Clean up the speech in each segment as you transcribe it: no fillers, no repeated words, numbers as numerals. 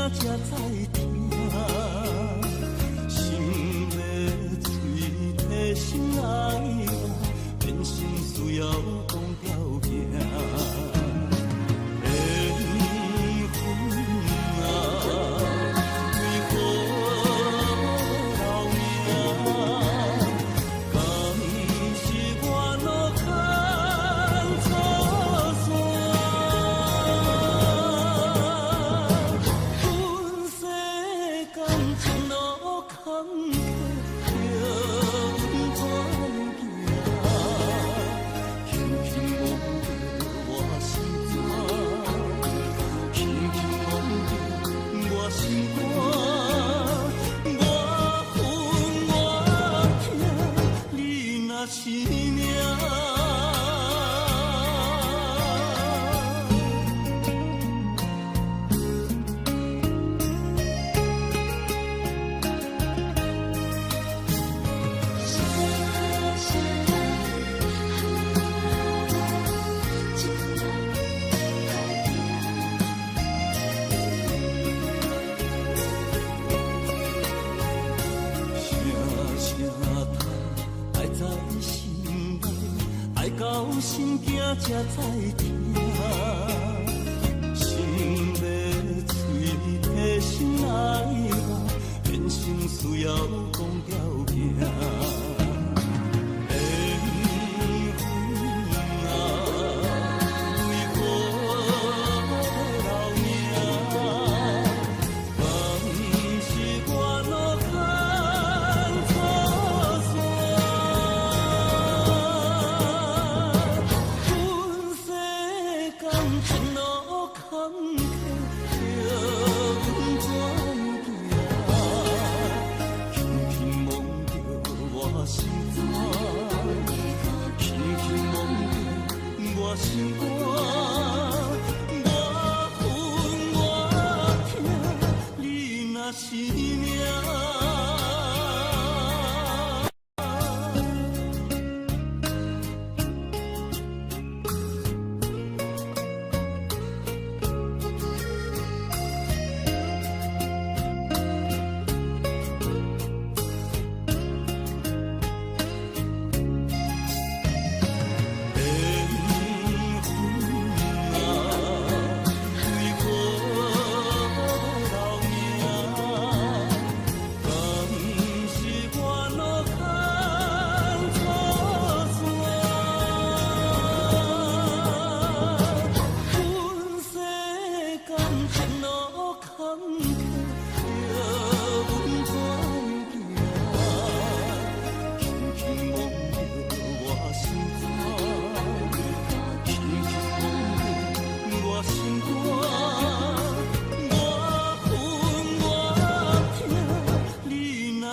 才知听，心要嘴替心爱我，变心需要讲条件。是命。到心惊才知听，心要嘴替心爱我，变心需要讲条件。心肝，我恨我痛，你若是命。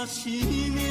是命。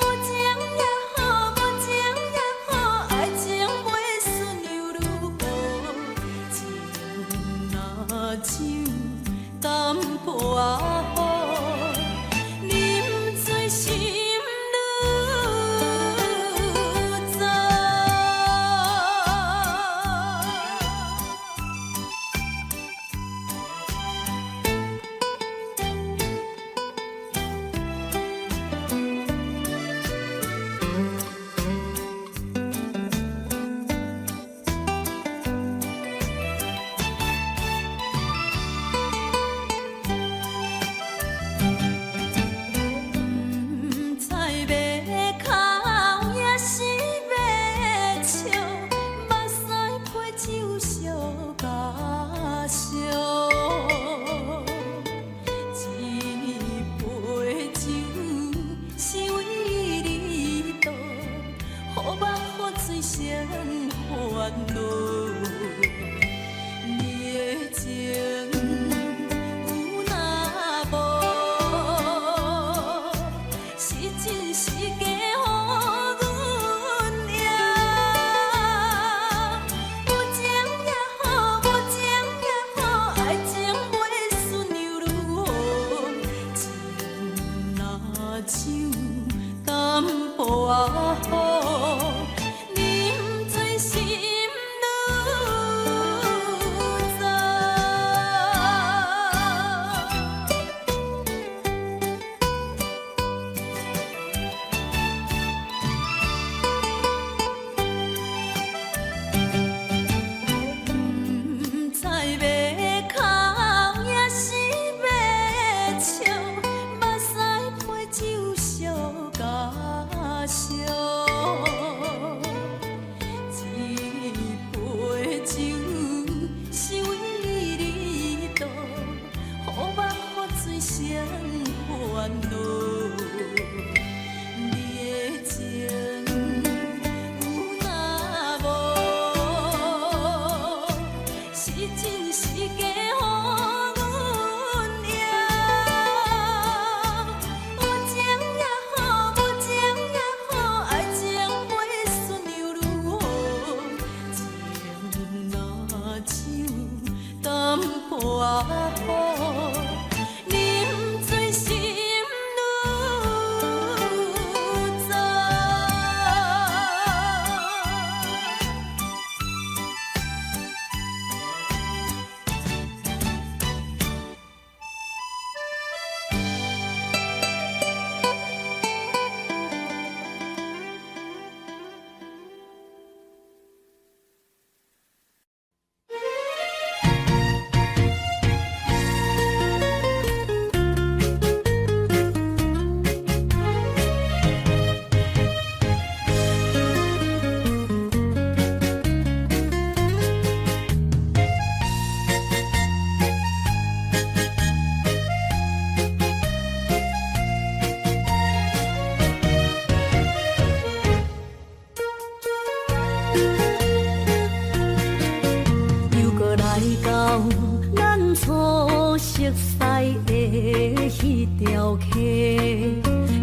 有情也好，无情。生烦恼。你的情有若无，是真是假予阮赢。有情也好，无情也好，爱情袂顺又如何？情若像淡薄仔雨。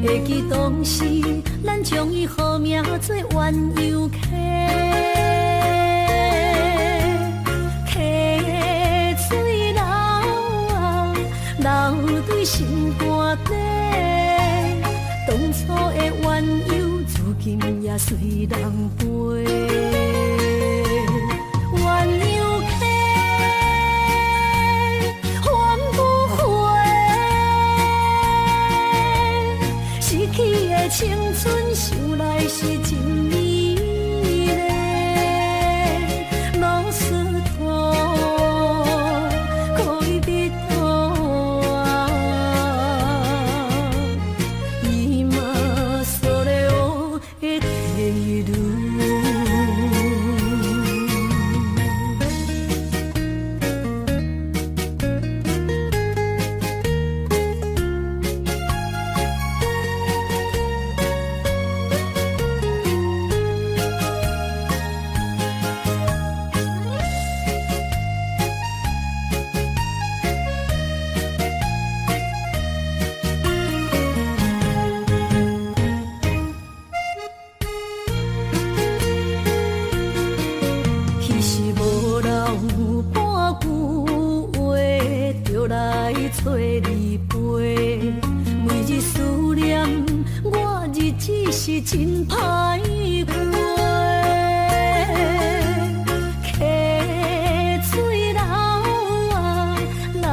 会记当时，咱将伊号名做鸳鸯溪，溪水流啊，流对心肝底。当初的鸳鸯，至今也随人陪。鸳鸯溪，翻不回。逝去的青春，想来是真美丽。老师徒，可以别途啊，伊嘛所了的地路。找你陪，每日思念，我日子是真歹过。溪水流啊，流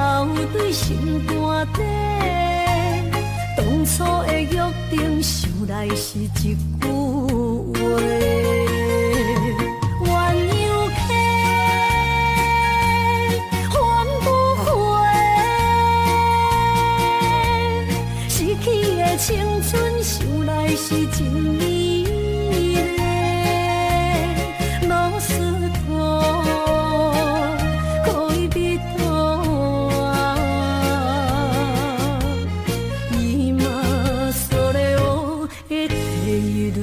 对心肝底。当初的约定，想来是一句话。青春想来是真美丽，老师徒，可以别途啊，伊嘛所了的地路。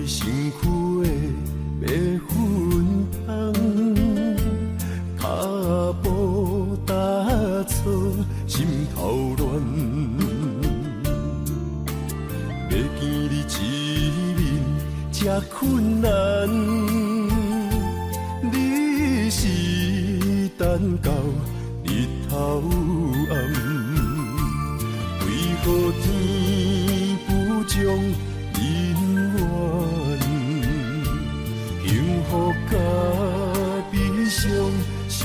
你身躯的白粉香，脚步踏错，心头乱。要见你一面这困难，你是等到日头暗，为何天不将人怨？幸福甲悲伤相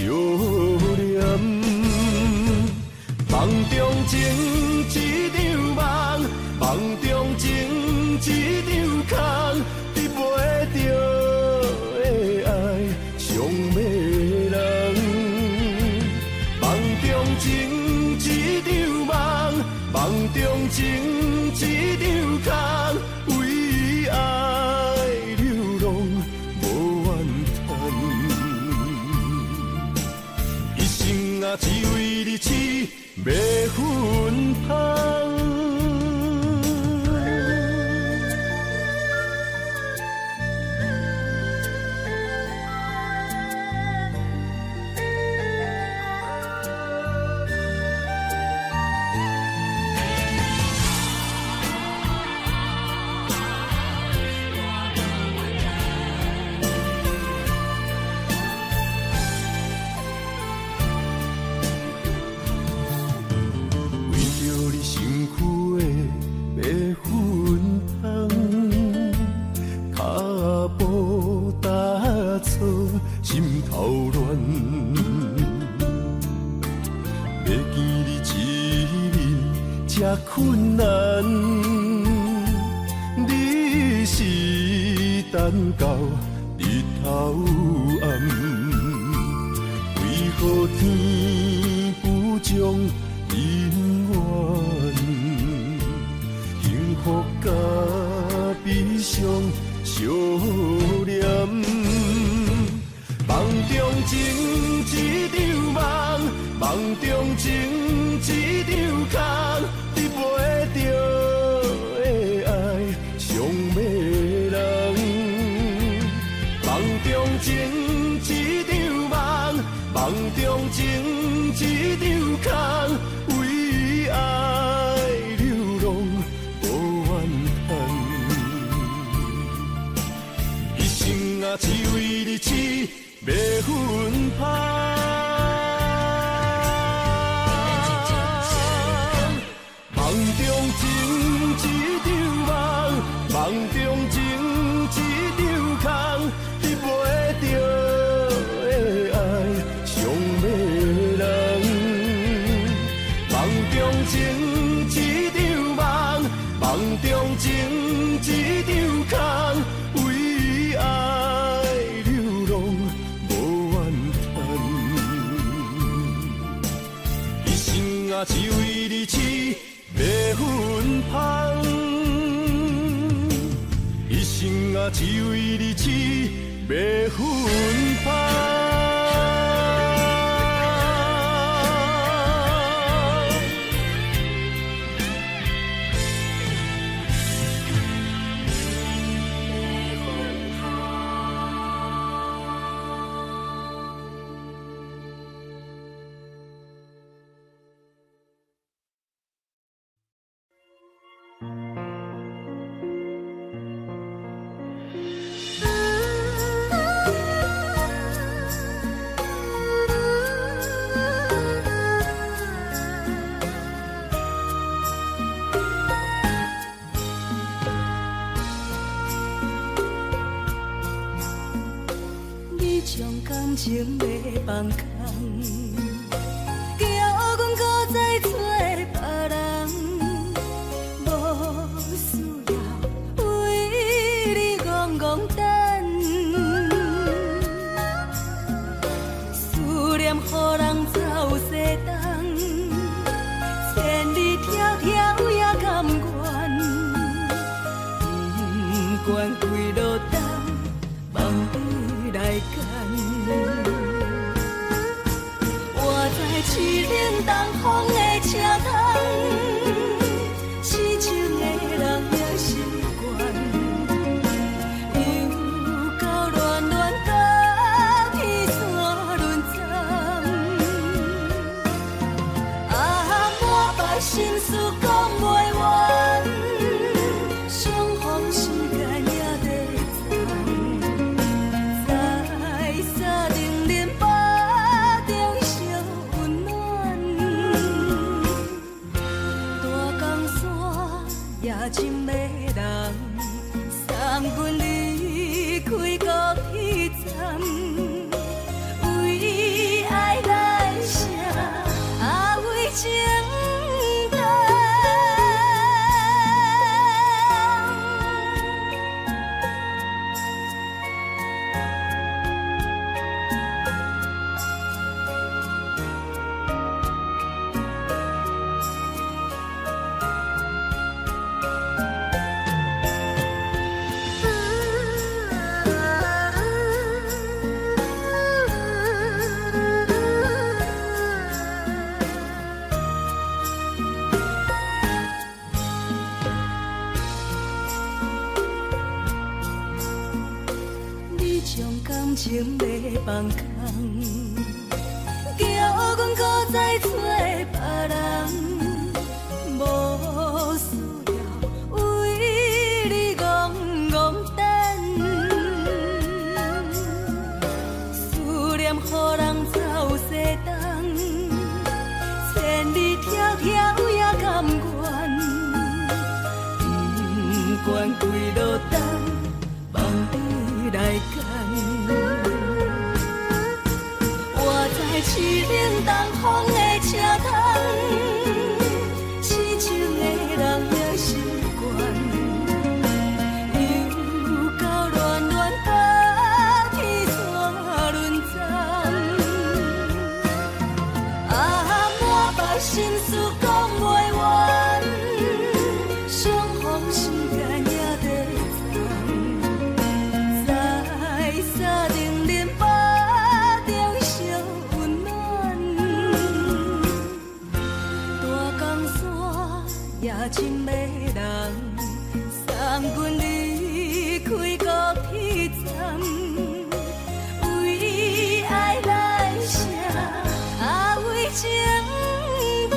连，梦中情一场梦，梦中情一场空，得袂着的爱上迷人。梦中情一场梦，梦中情一场空，为爱流浪无怨叹，一生啊只为你痴迷魂香。心头乱，要见你一面这困难，你是等到日头暗，为何天不将人怨？幸福甲悲伤相连。梦中情一场梦，梦中情一场空，得袂着的爱上迷人。梦中情一场梦，梦中情一场空，为爱流浪无怨叹，一生啊只为你痴迷魂香。梦中情一场梦，梦中情一场空，得袂着的爱上迷人。梦中情一场梦，梦中情一场空，为爱流浪无怨叹，一生啊只为你痴迷魂香，一生啊只为你痴迷魂香。情要放空，叫阮搁再找别人，无需要为你戆戆等。思念予人走西东，千里迢迢也甘愿，不管几路东，梦里来干。心事讲袂完，相逢时间也在藏，在沙丁林巴中烧温暖，大江山也真迷人，送阮离开高铁站。为爱来生，为情重。感情要放空，叫阮搁再找别人，无需要为你戆戆等，思念予人走西东，千里迢迢也甘愿，不管几落冬，梦你来干。市冷东风的车窗，痴情的人也习惯，又到恋恋把天线轮转。满腹心事讲袂完，相逢时间也在藏，在沙丁林巴。也真迷人，送阮离开高铁站，为爱来生，为情重。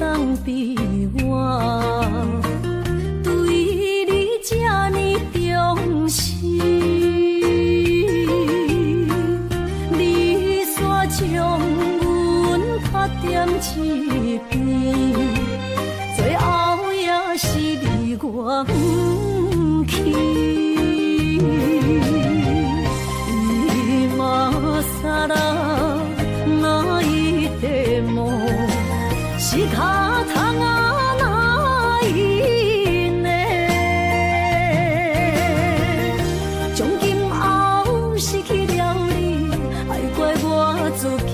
当比我对你这呢重视，你煞将阮拍点一边，最后也是离我不去。今ら泣いても仕方がないね。从今后失去了你，爱怪我自己。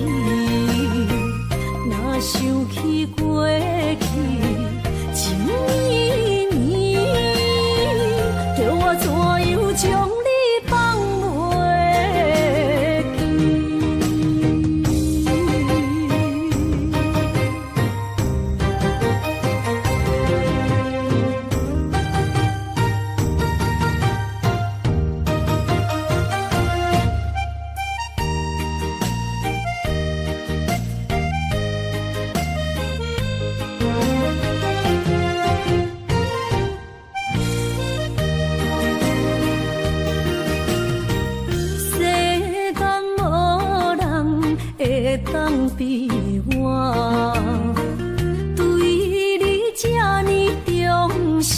若想起过去情绵绵，叫我怎样将你放袂记？当比我对你这呢重视，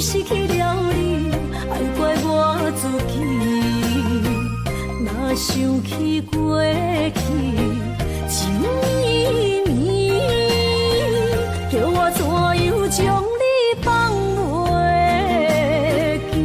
失去了你，爱怪我自己。若想起过去，情绵绵，叫我怎样将你放袂记？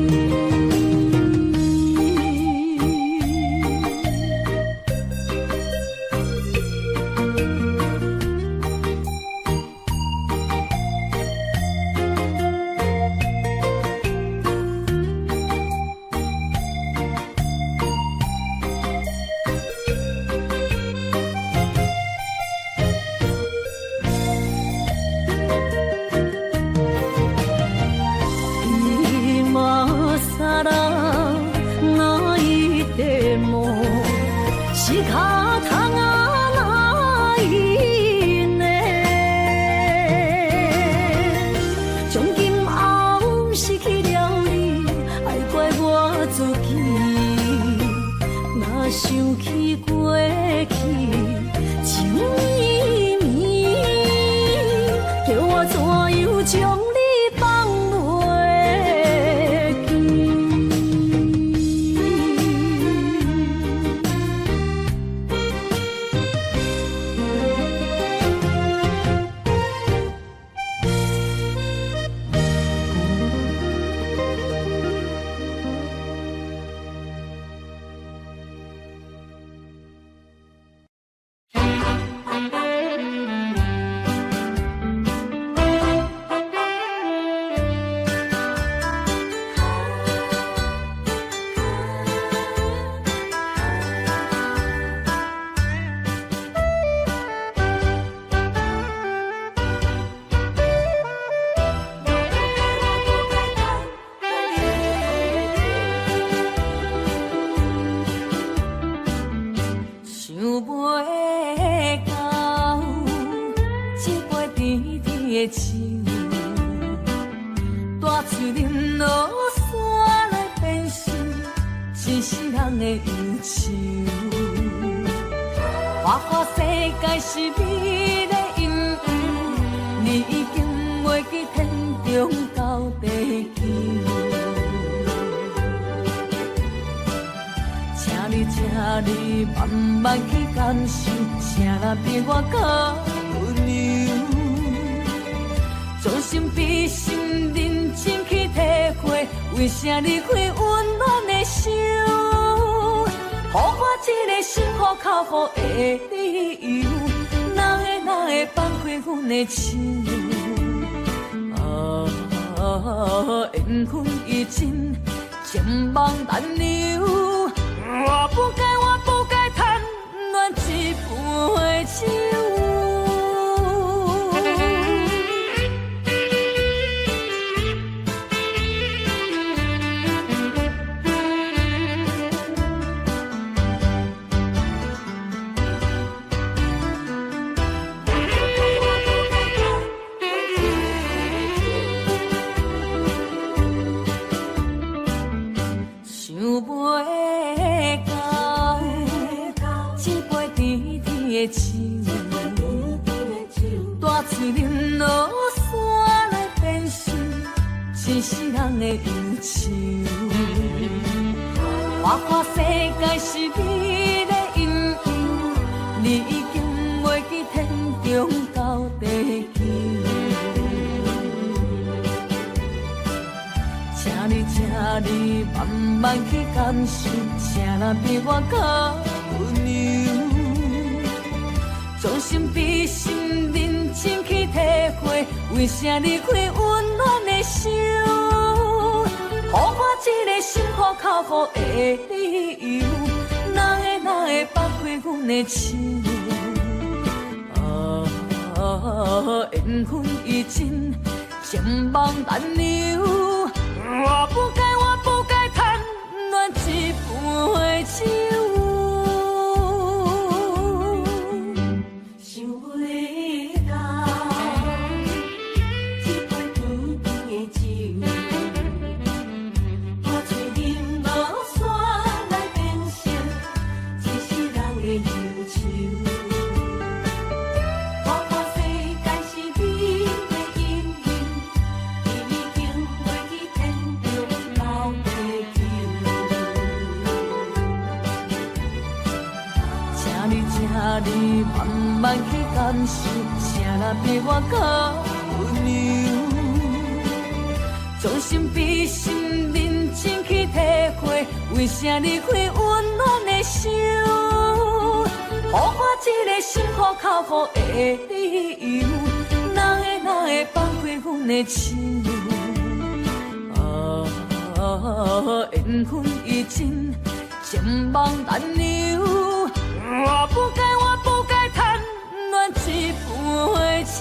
想起过去，情绵绵，叫我怎样将你放袂你慢慢去感受，谁人比我更温柔？将心比心，认真去体会，为啥离开温暖的手？予我一个心苦口苦的理由，哪会放开阮的情？缘分已尽，情网难留。我不该贪恋一杯酒。想袂到，一杯甜甜的酒，大嘴饮落山来变成一世人的忧愁。看世界是你的阴影，你已经袂记天中到地球。请你慢慢去感受，谁人比我更温柔？将心比心，认真去体会，为啥离开温暖的手？予我一个心苦口苦的理由，哪会放开阮的情？缘分已尽，情网难留。我不该贪恋一杯酒。想袂到，一杯甜甜的酒，大嘴饮落山来变成一世人的忧愁。看世界是你的阴影，你已经袂。你慢慢去感受，啥人比我较温柔？将心比心，认真去体会，为啥离开温暖的手？予我一个心苦口苦的理由，哪会放开阮的手？缘分已尽，情梦难留。我不该贪恋一杯酒。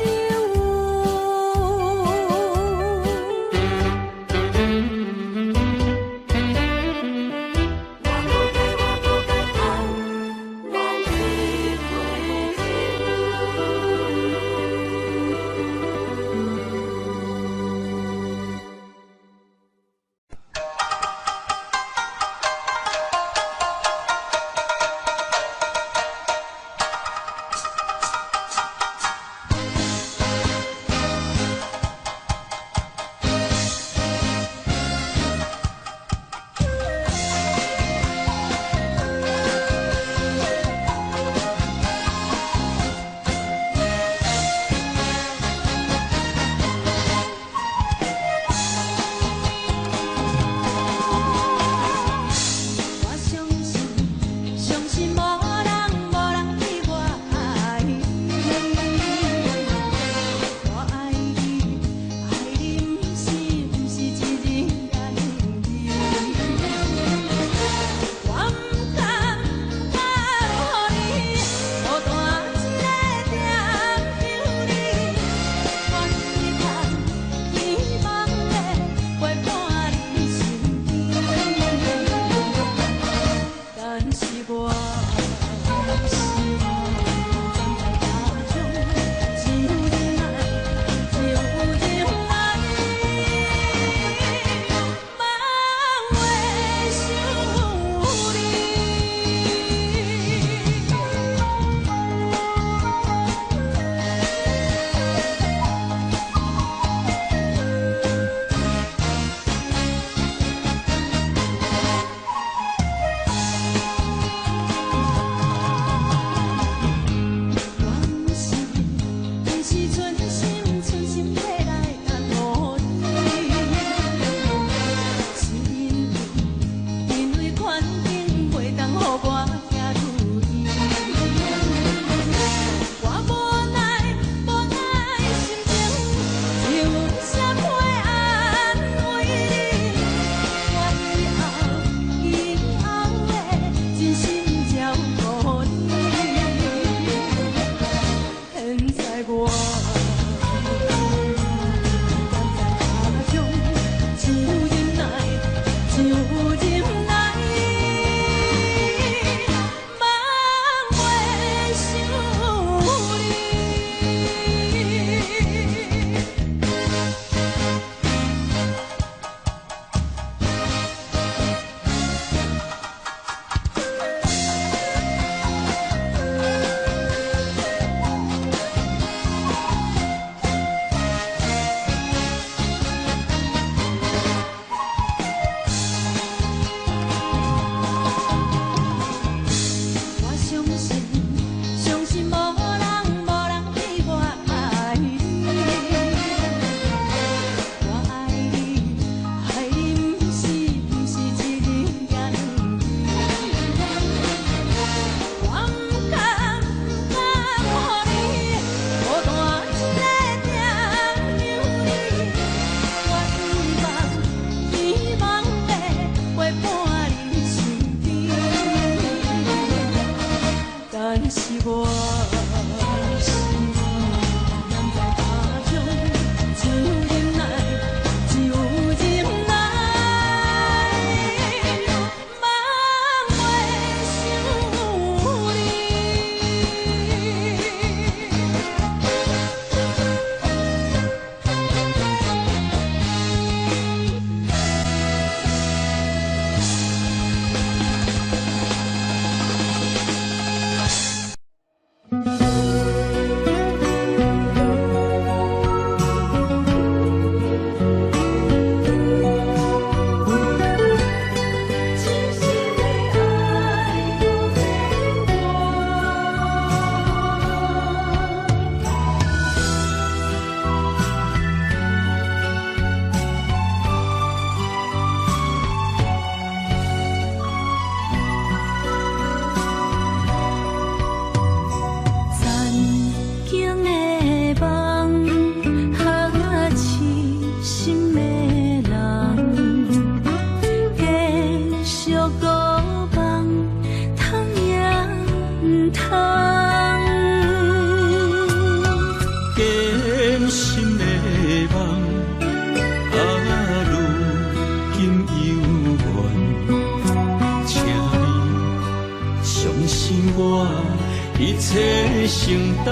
一切承担。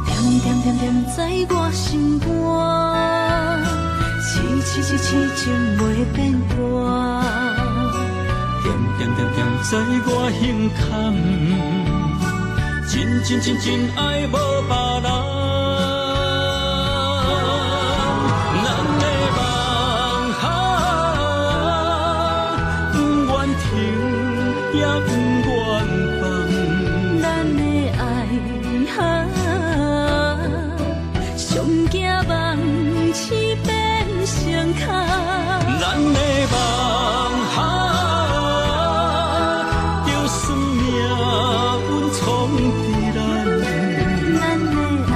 点点点点在我心肝，痴情袂变卦。点点点点在我胸坎，真爱无别人。咱的梦不愿停，也不愿放。咱的爱上惊梦痴变成空。咱的梦就算命运闯伫咱，咱的爱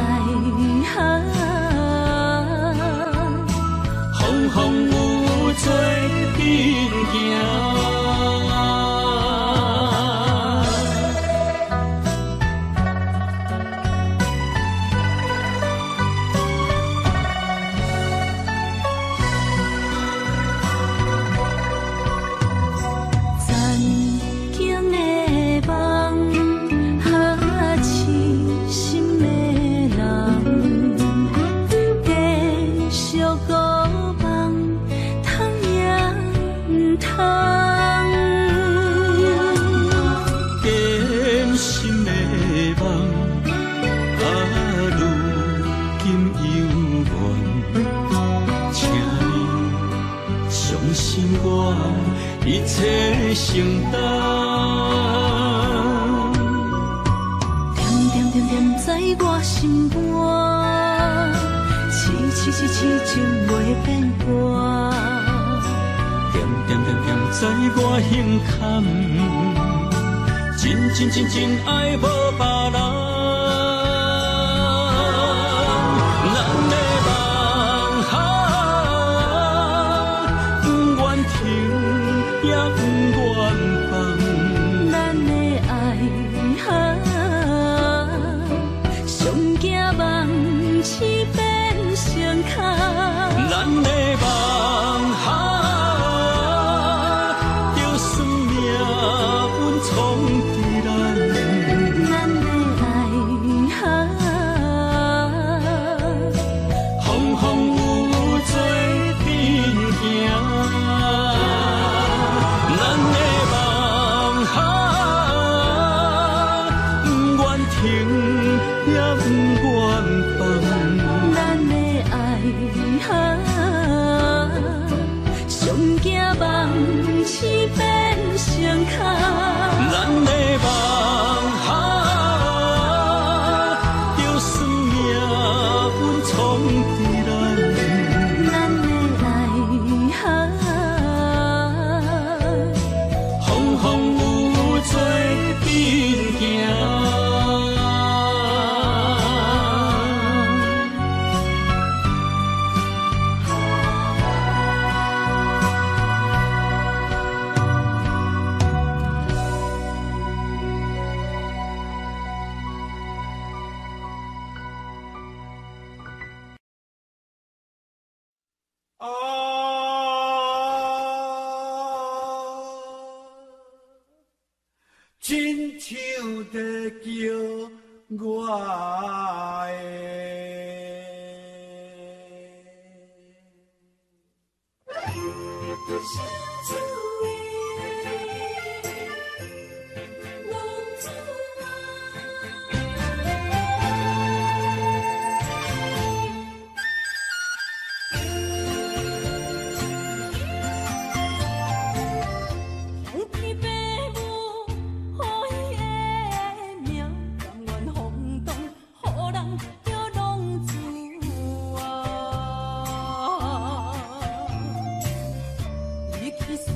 风风雨雨做阵行。一切承担，点点点点在我心肝，痴情袂变卦。点点点点在我胸坎，真爱无别人。咱的梦不愿停，也不愿放。咱的爱上惊梦痴变成空。咱的梦就算命运闯伫咱，咱的爱风风雨雨做阵行。咱的梦不愿停，也不愿放。咱的爱上惊梦痴变成空。咱的梦就算命运闯伫咱，咱的爱风风雨雨做阵行。亲像在叫我思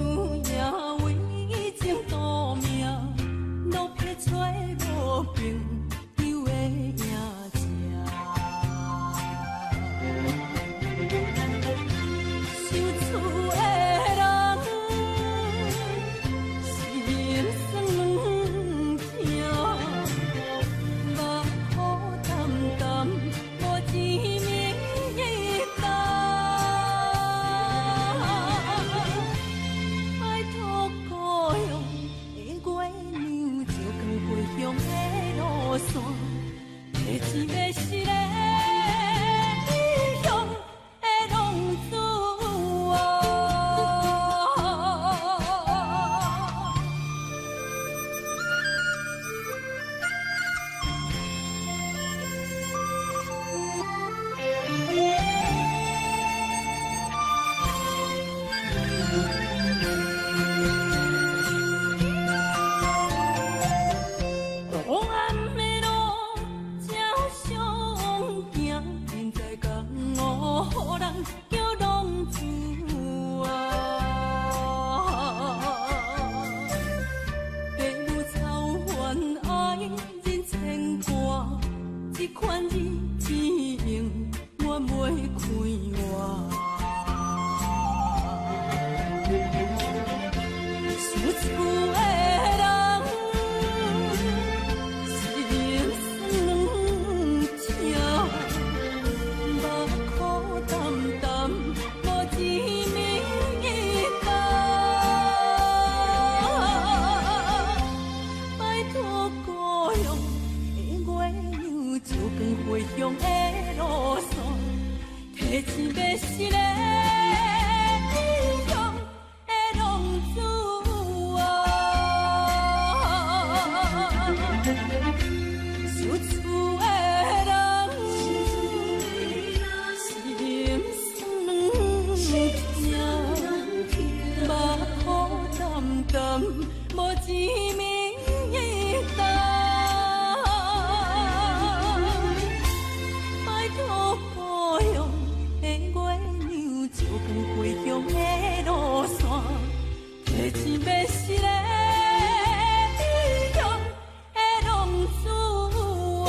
钱要是个英雄的浪子哦，受厝的人心酸痛，目苦淡淡，无志明一担。拜托保佑的月亮，照亮回乡的路线，提钱要是个英雄的浪子哦。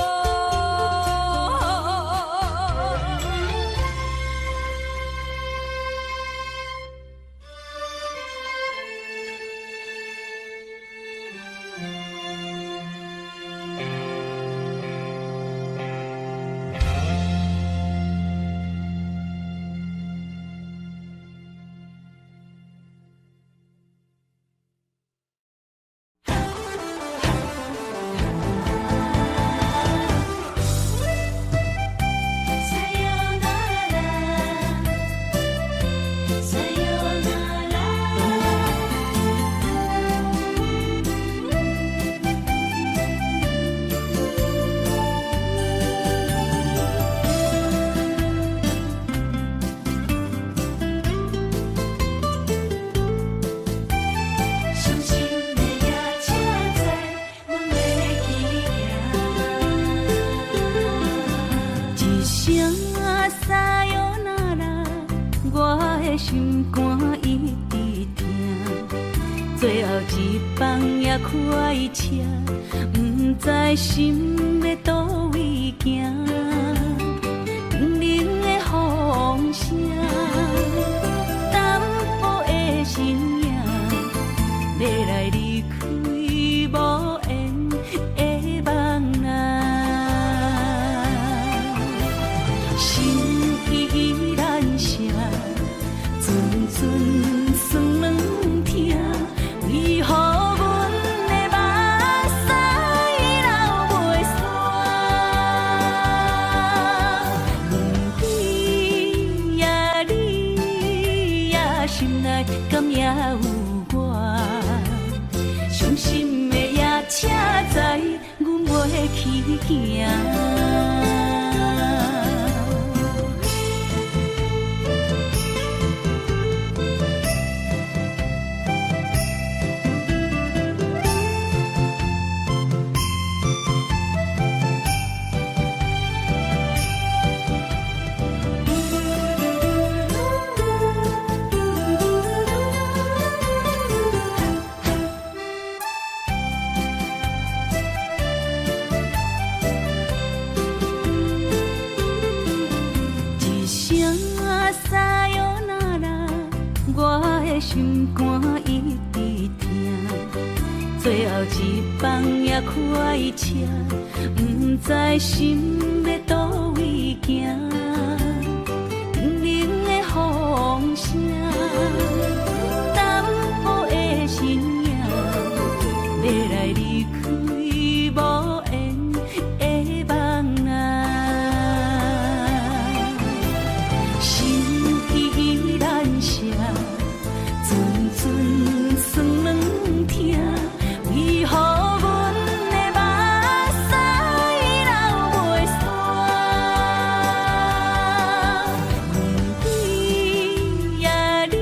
心肝一直疼，最后一放也开车，不知心要倒位行。冷冷的风声，淡薄的身影，要来离开无缘的梦啊，心依然舍。阵阵酸软疼，为何阮的目屎流袂煞？不知呀你呀心内敢也有我？伤心的夜车载，阮袂去行。心肝一直疼，最后一放也开车，不知心要倒位行。冷冷的风声，淡薄的身影，要来离开无缘的梦啊，心依然舍。阵阵酸软疼，为何阮的目屎流袂煞？不知呀你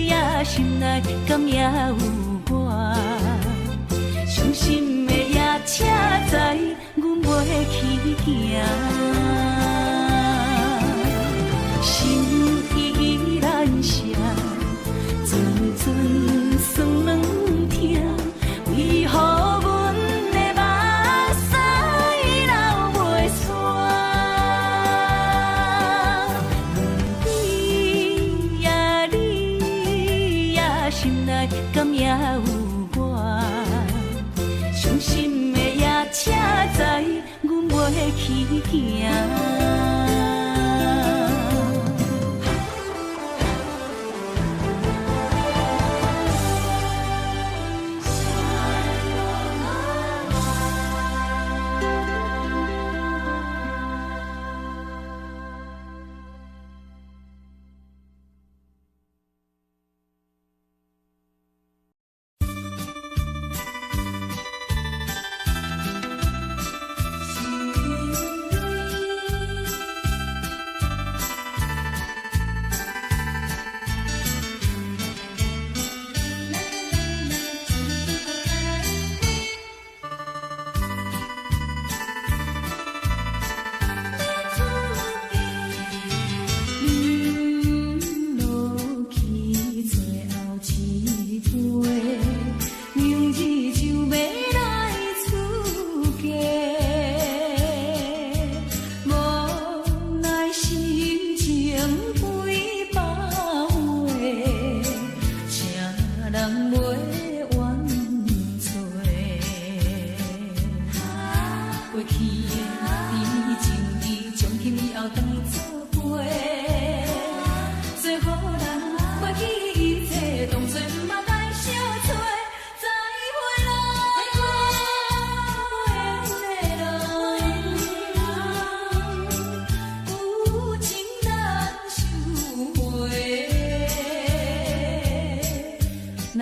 呀心内敢也有我？伤心的夜车载，阮袂去行。心依然舍。阵阵酸软疼，为何阮的目屎流袂煞？不知呀你呀心内敢也有我？伤心的夜车载，阮袂去行。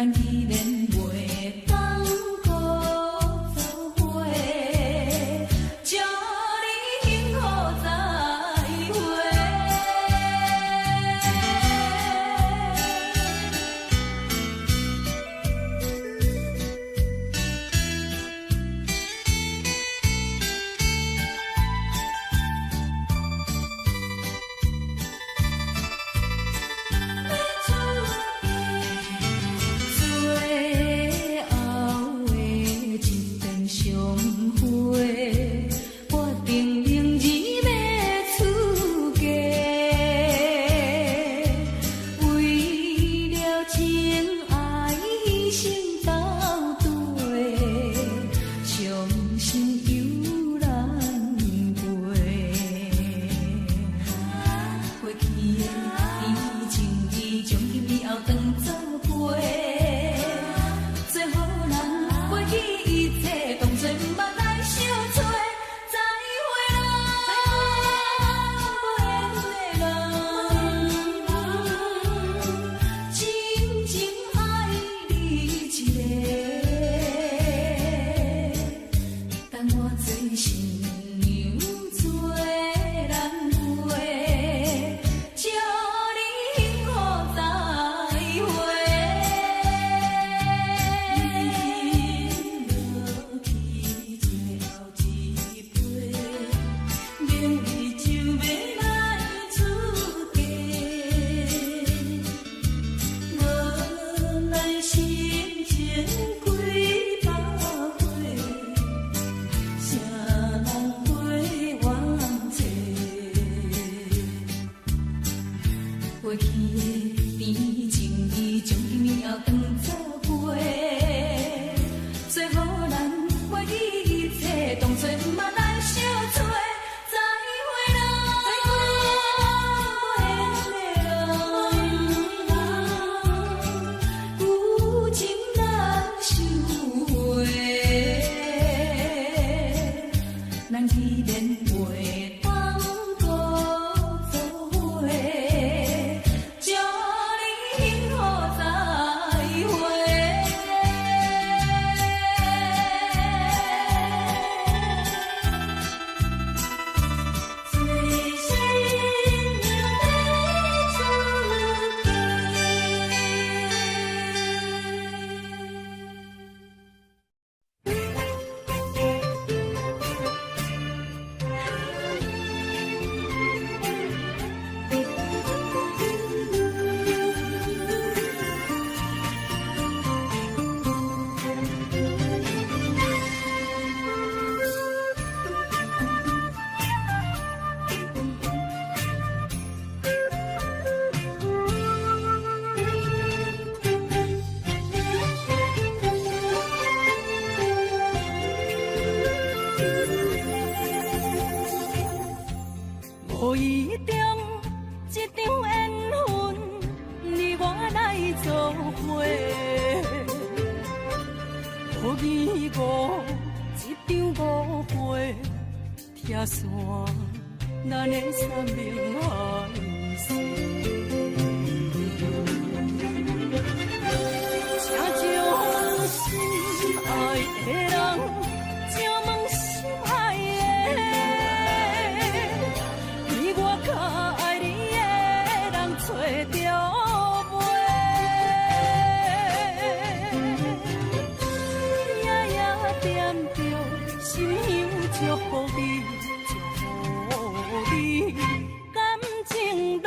咱既然袂当搁做伙，祝你幸福再会。最后的一遍相会，我定仍然要出家。为了情爱牺牲到底，伤心犹难背。过去的甜情意，从今以后当作陪。最好人袂记一切，当作毋捌来相找。再会啦，真情爱你一个，等我做新娘做人陪，祝你幸福再会。落去最后一杯，明日就要来出家。无奈心情几百回，谁人陪我找？过去的甜情意，从今以后当作陪。最好人袂记一切，当作毋捌来相找。再会啦，旧情难收回，咱既然袂当搁做伙，祝你幸福再会。最新娘要出家。无意中一场缘分，你我来做伙。无义误一场误会，拆散咱的三明海誓。请将心爱的人，请问心爱的。比我较爱你的人找着袂？夜夜惦着心香祝福你，祝福你感情路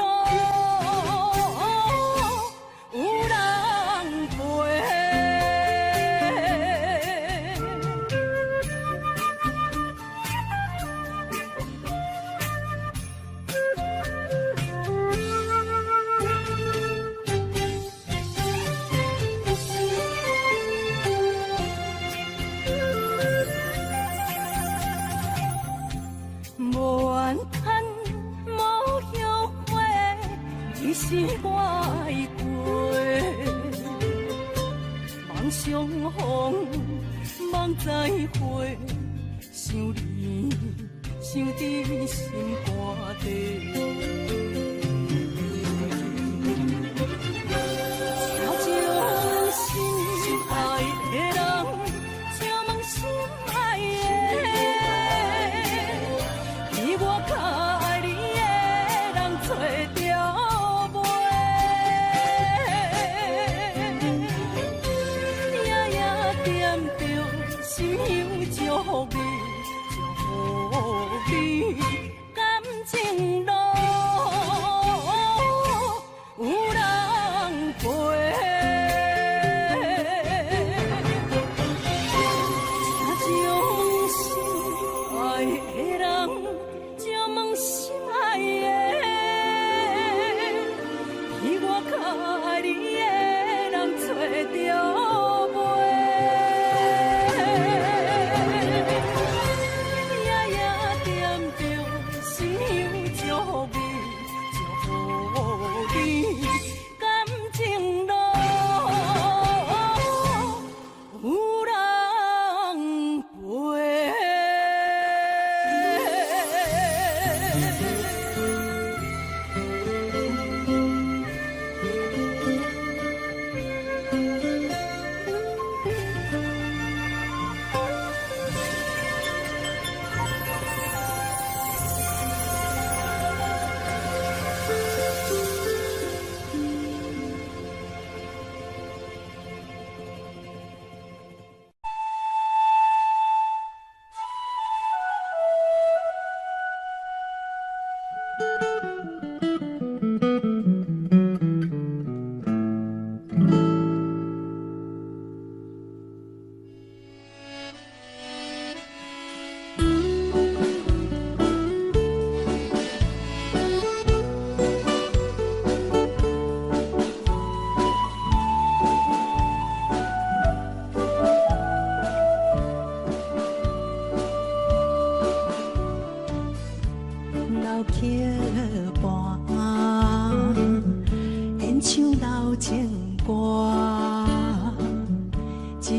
有人陪。无怨叹，无后悔，你是我爱过。梦相逢，梦再会，想你，想伫心肝底。请将心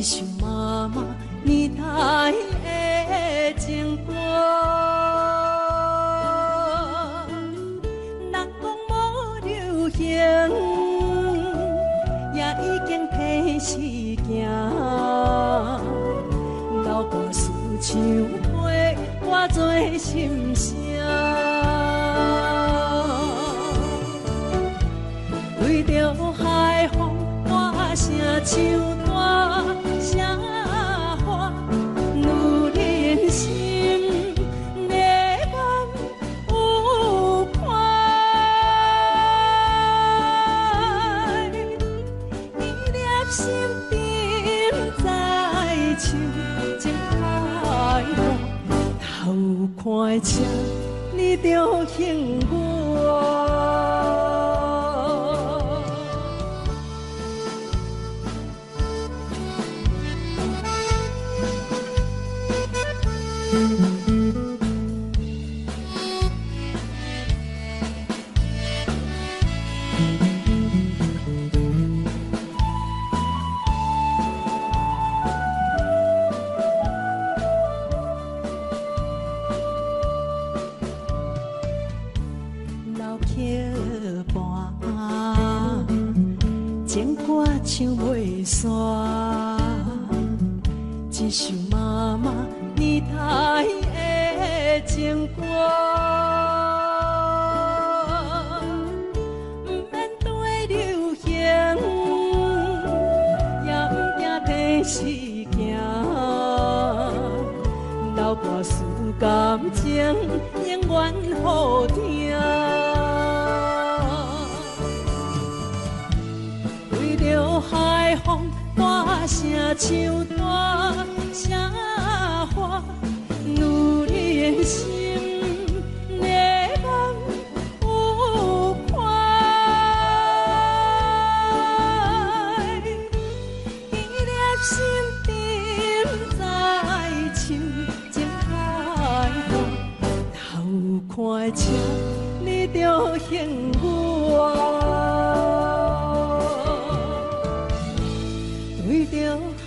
首妈妈年代的情歌。若讲无流行，也已经褪时行。老歌思唱陪我做心声。对着海风歌声唱大声花，女人心夜晚有快，伊粒心顶在唱情开乐，头看车你着幸我。老桥畔，情歌唱袂煞，一首妈妈年代的情歌。不免对流行，也不惊褪时行。老歌思感情，永远好听。对着海风歌声唱大声花，女人心夜晚有快，伊粒心顶在唱情开乐，头看车你着幸我。对着海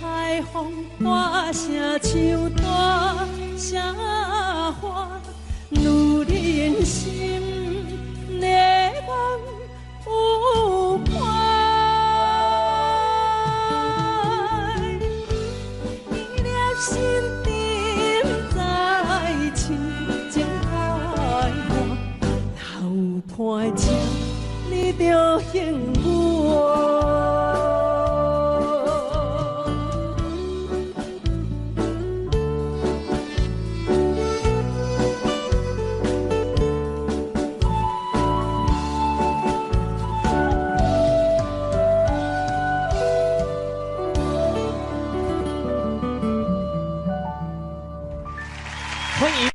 风歌声唱大声花，女人心夜晚有快，伊粒心顶在唱情开乐，头看车你着幸我。欢迎。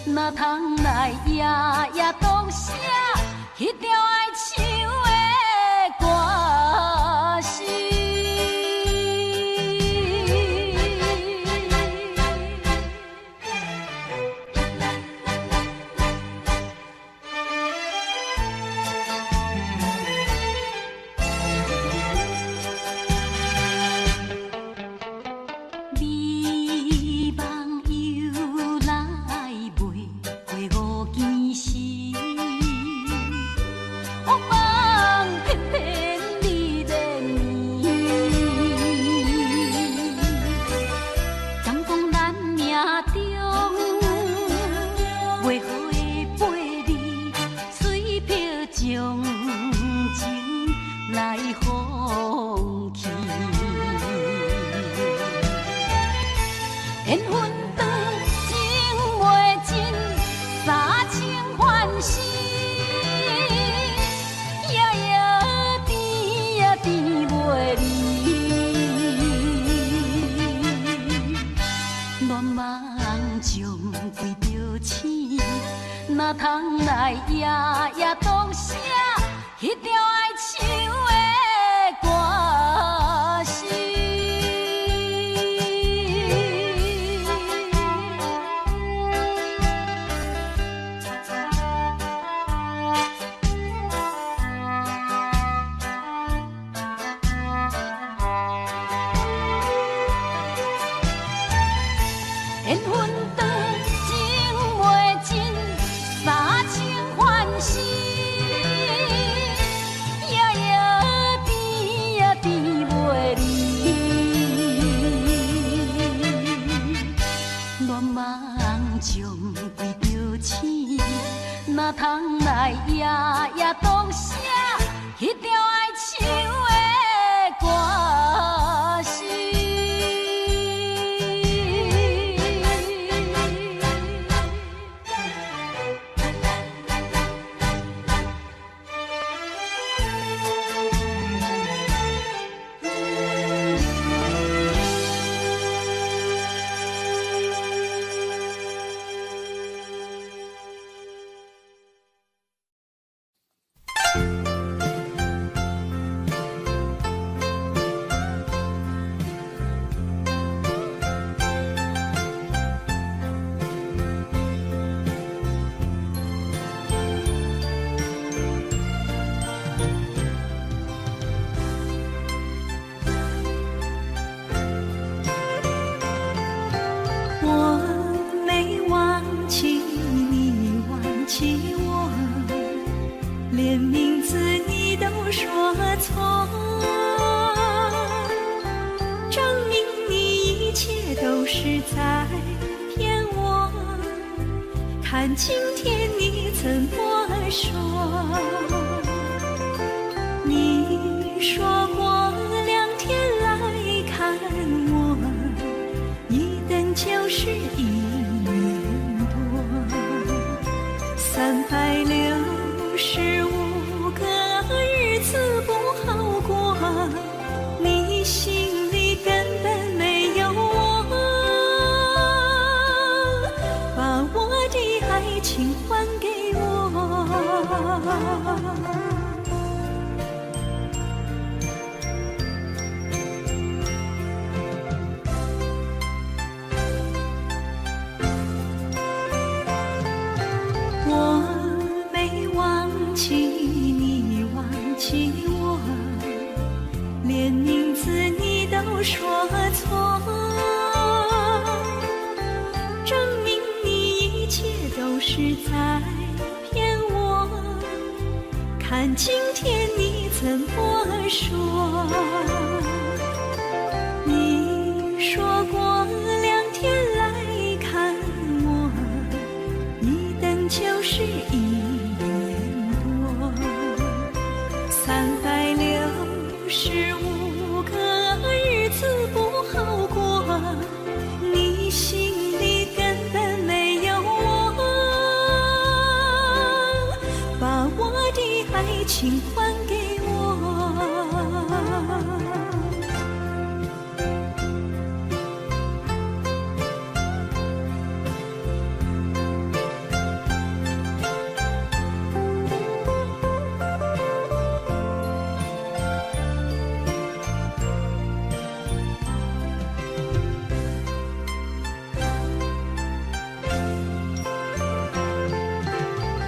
哪通来夜夜读写迄条爱唱的歌词？哪通来夜夜当写迄条爱唱的歌词？缘分长情袂尽，三情换死，夜夜甜呀甜袂离。乱梦中规着醒，哪通来夜夜当写迄条爱唱的歌词？连名字你都说错，证明你一切都是在骗我。看今天你怎么说？你说过2天来看我，一等就是1年多，365个日子不好过，你心里根本没有我，把我的爱情还给我。连名字你都说错，证明你一切都是在骗我。看今天你怎么说？你说过2天来看我，一等就是1年多，365个日子不好过，你心里根本没有我，把我的爱情还给我。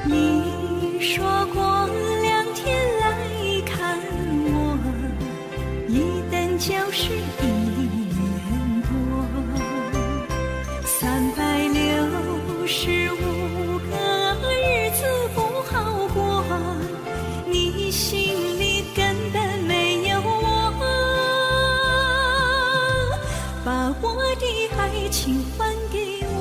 你说过2天来看我，一等就是1年多，365个日子不好过，你心里根本没有我，把我的爱情还给我。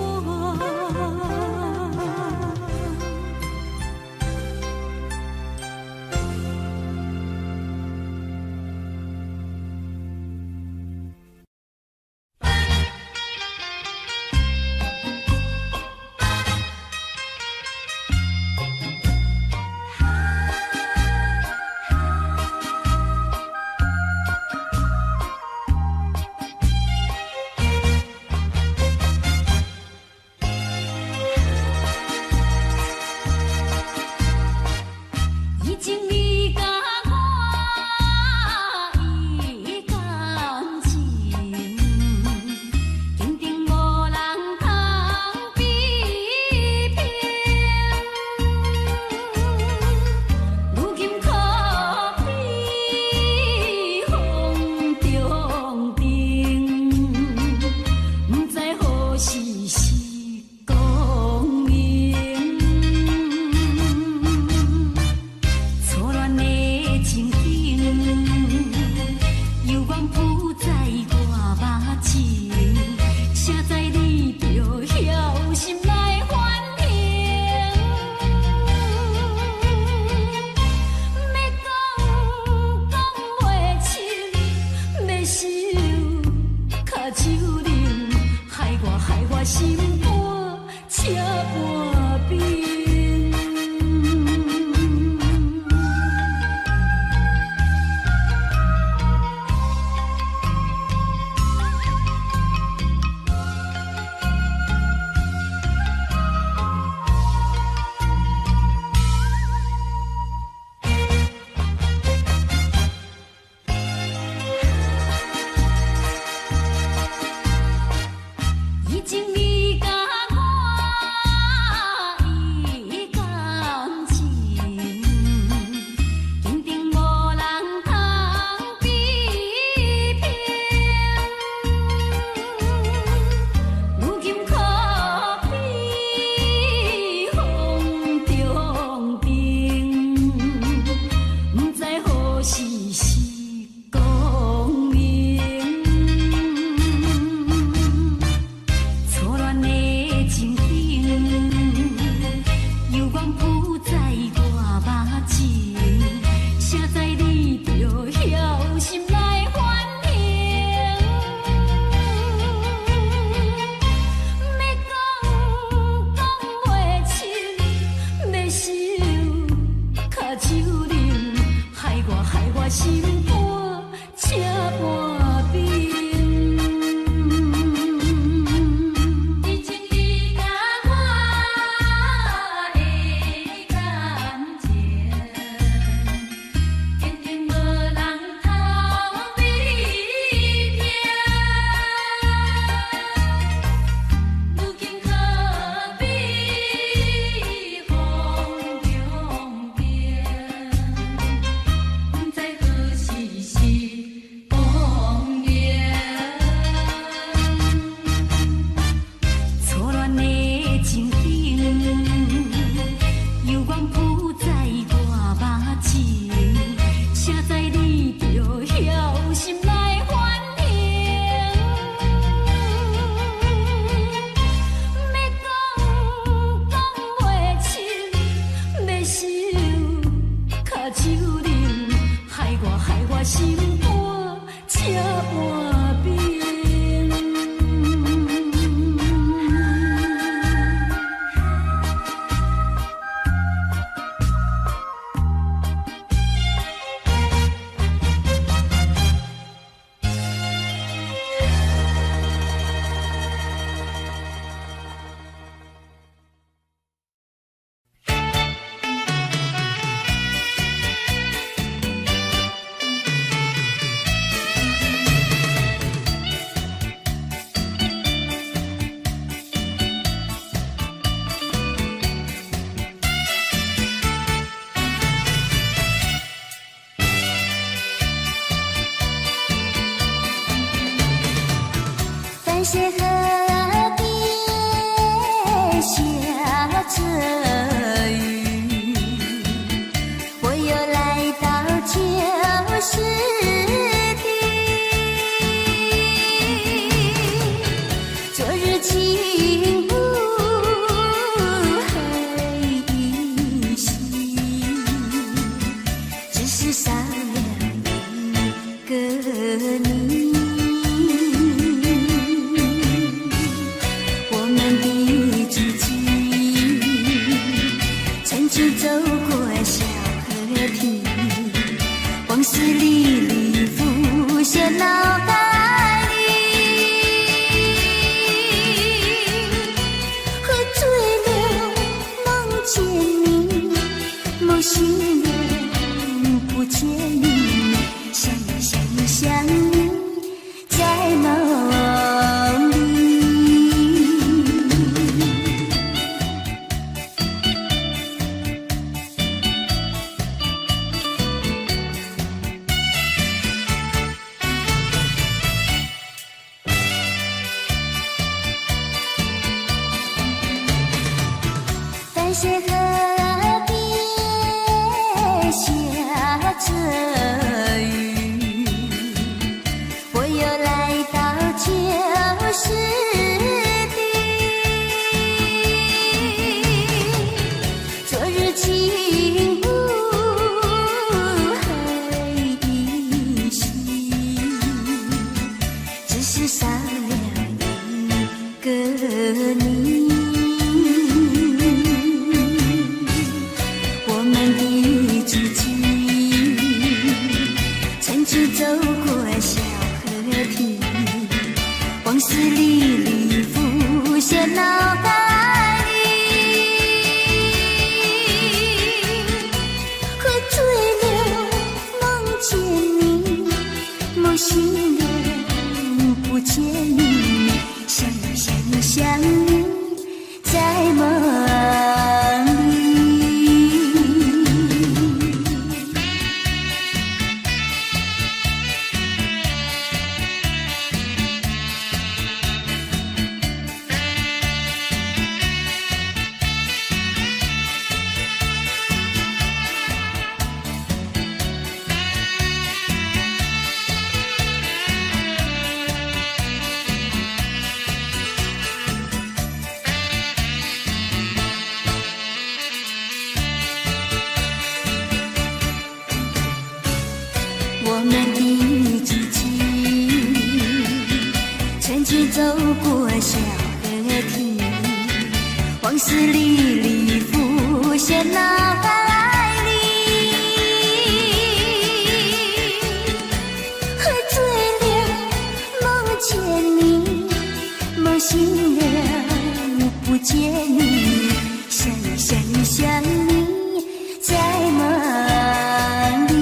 谢河边下着雨，我又来到旧时地。昨日情雾还依稀，只是少了一个你。走过小河堤，往事历历浮现脑海里。喝醉了，梦见你，梦醒了，不见你，想你，在梦里。谢河边下着雨，我又来到旧时地。昨日情雾还依稀，只是少了一个你。走过小河堤，往事历历浮现脑海里。喝醉了，梦见你，梦醒了，不见你，想你，在梦里。我们的剧情，曾经走过小河堤，往事历历浮现脑海里。喝醉了，梦见你，梦醒了，不见你，想你，在梦里。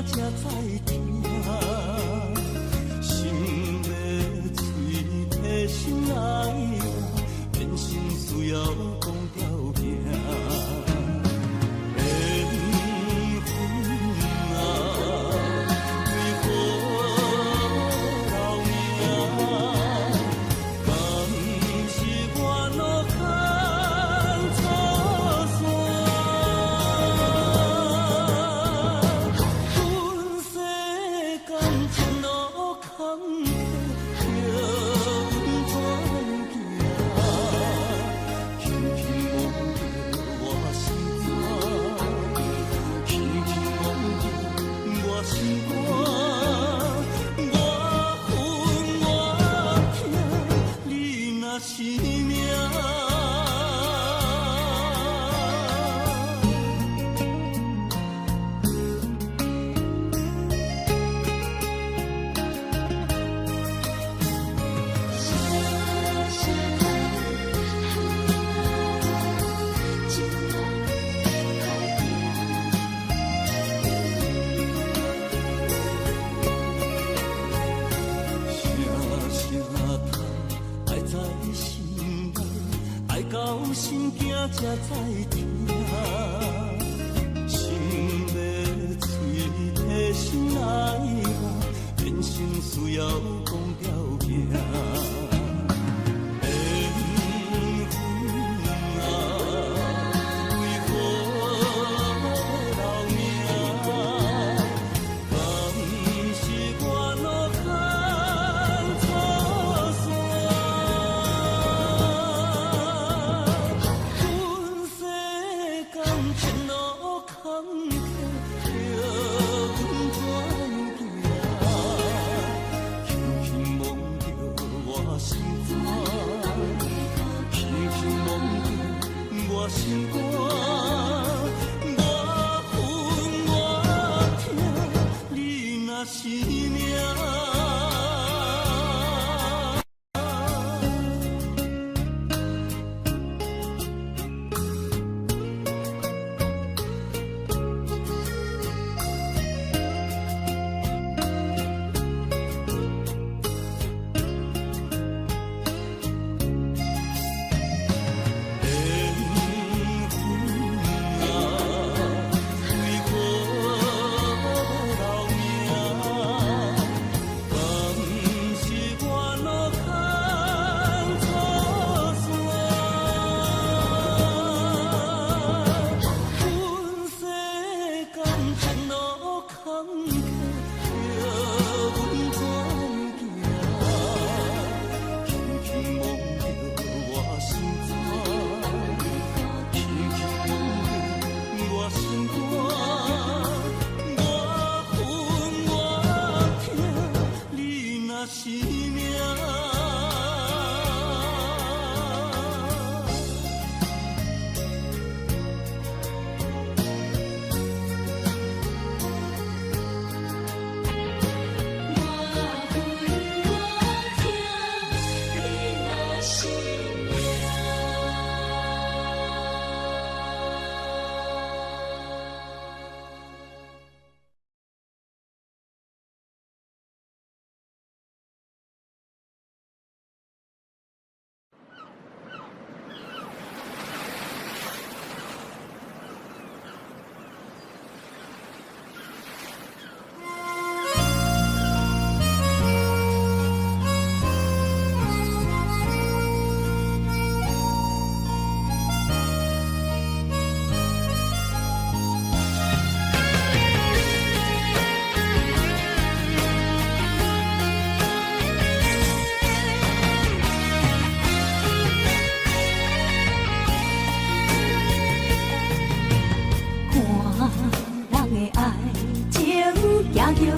才知听，心要嘴提心爱我，变心需要讲条件。缘分啊，为何留名？敢是我路坎错线？阮世间前路坎坷，叫阮怎行？轻轻摸着我心肝，轻轻摸着我心肝，我恨我痛，你若是命。心惊才知听，心要嘴提心爱我，变成需要讲条件。缘分啊，为何留名？敢是我路坎错线？前路坎坷，叫阮怎行？轻轻摸着我心肝，轻轻摸着我心肝，我恨我痛，你若是命。是命。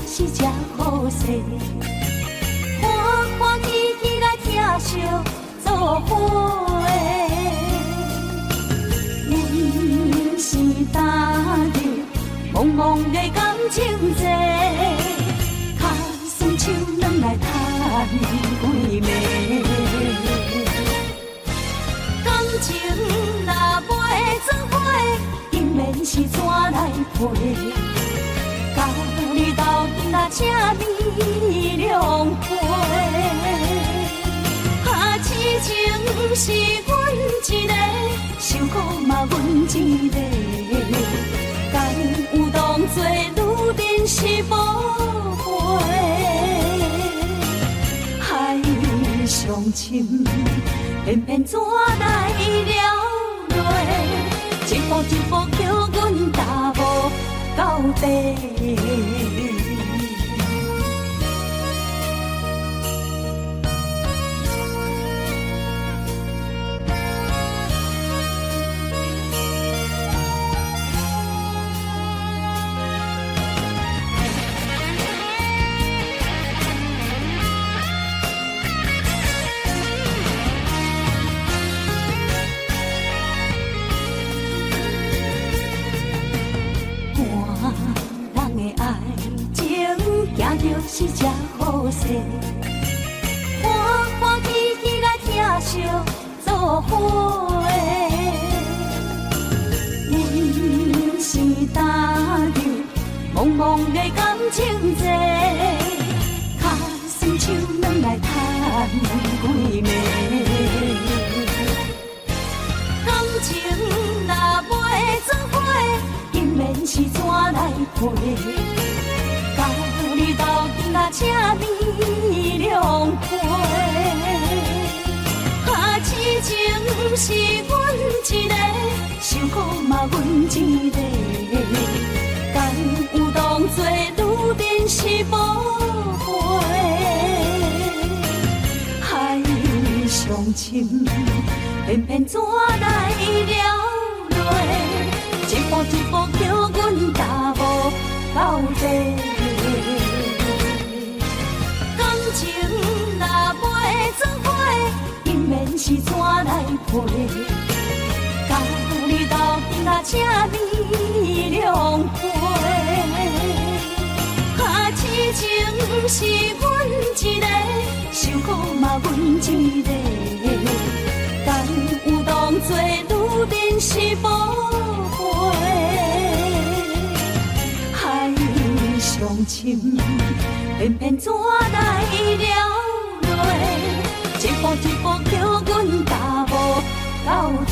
是这好势，欢欢喜喜来听相作伙的，阮是踏入茫茫的感情债，卡酸手软来叹几暝，感情若袂做伙，应免是怎来陪？那车面两杯。啊，痴情是阮一个，受苦嘛阮一个，敢有当作女人是无悔？海上深，偏偏怎来了落？一步一步叫阮踏无到底。是只好势，欢欢喜喜来疼惜做伙。人生担着茫茫的感情债，脚酸手软来叹几暝。感情若袂做伙，因免是怎来陪？你斗阵啊，车面两杯。啊，痴情是阮一个，受苦嘛阮一个，敢有当作女人是无悔？海上深，偏偏怎来了落？一步一步叫阮踏无到底。感情若袂做伙，因免是怎来陪？甲你斗阵啊，车面两杯。啊，痴情是阮一个，受苦嘛阮一个，敢有当作女人是无悔？海上深，偏偏怎来了落？一步一步叫阮踏无到底。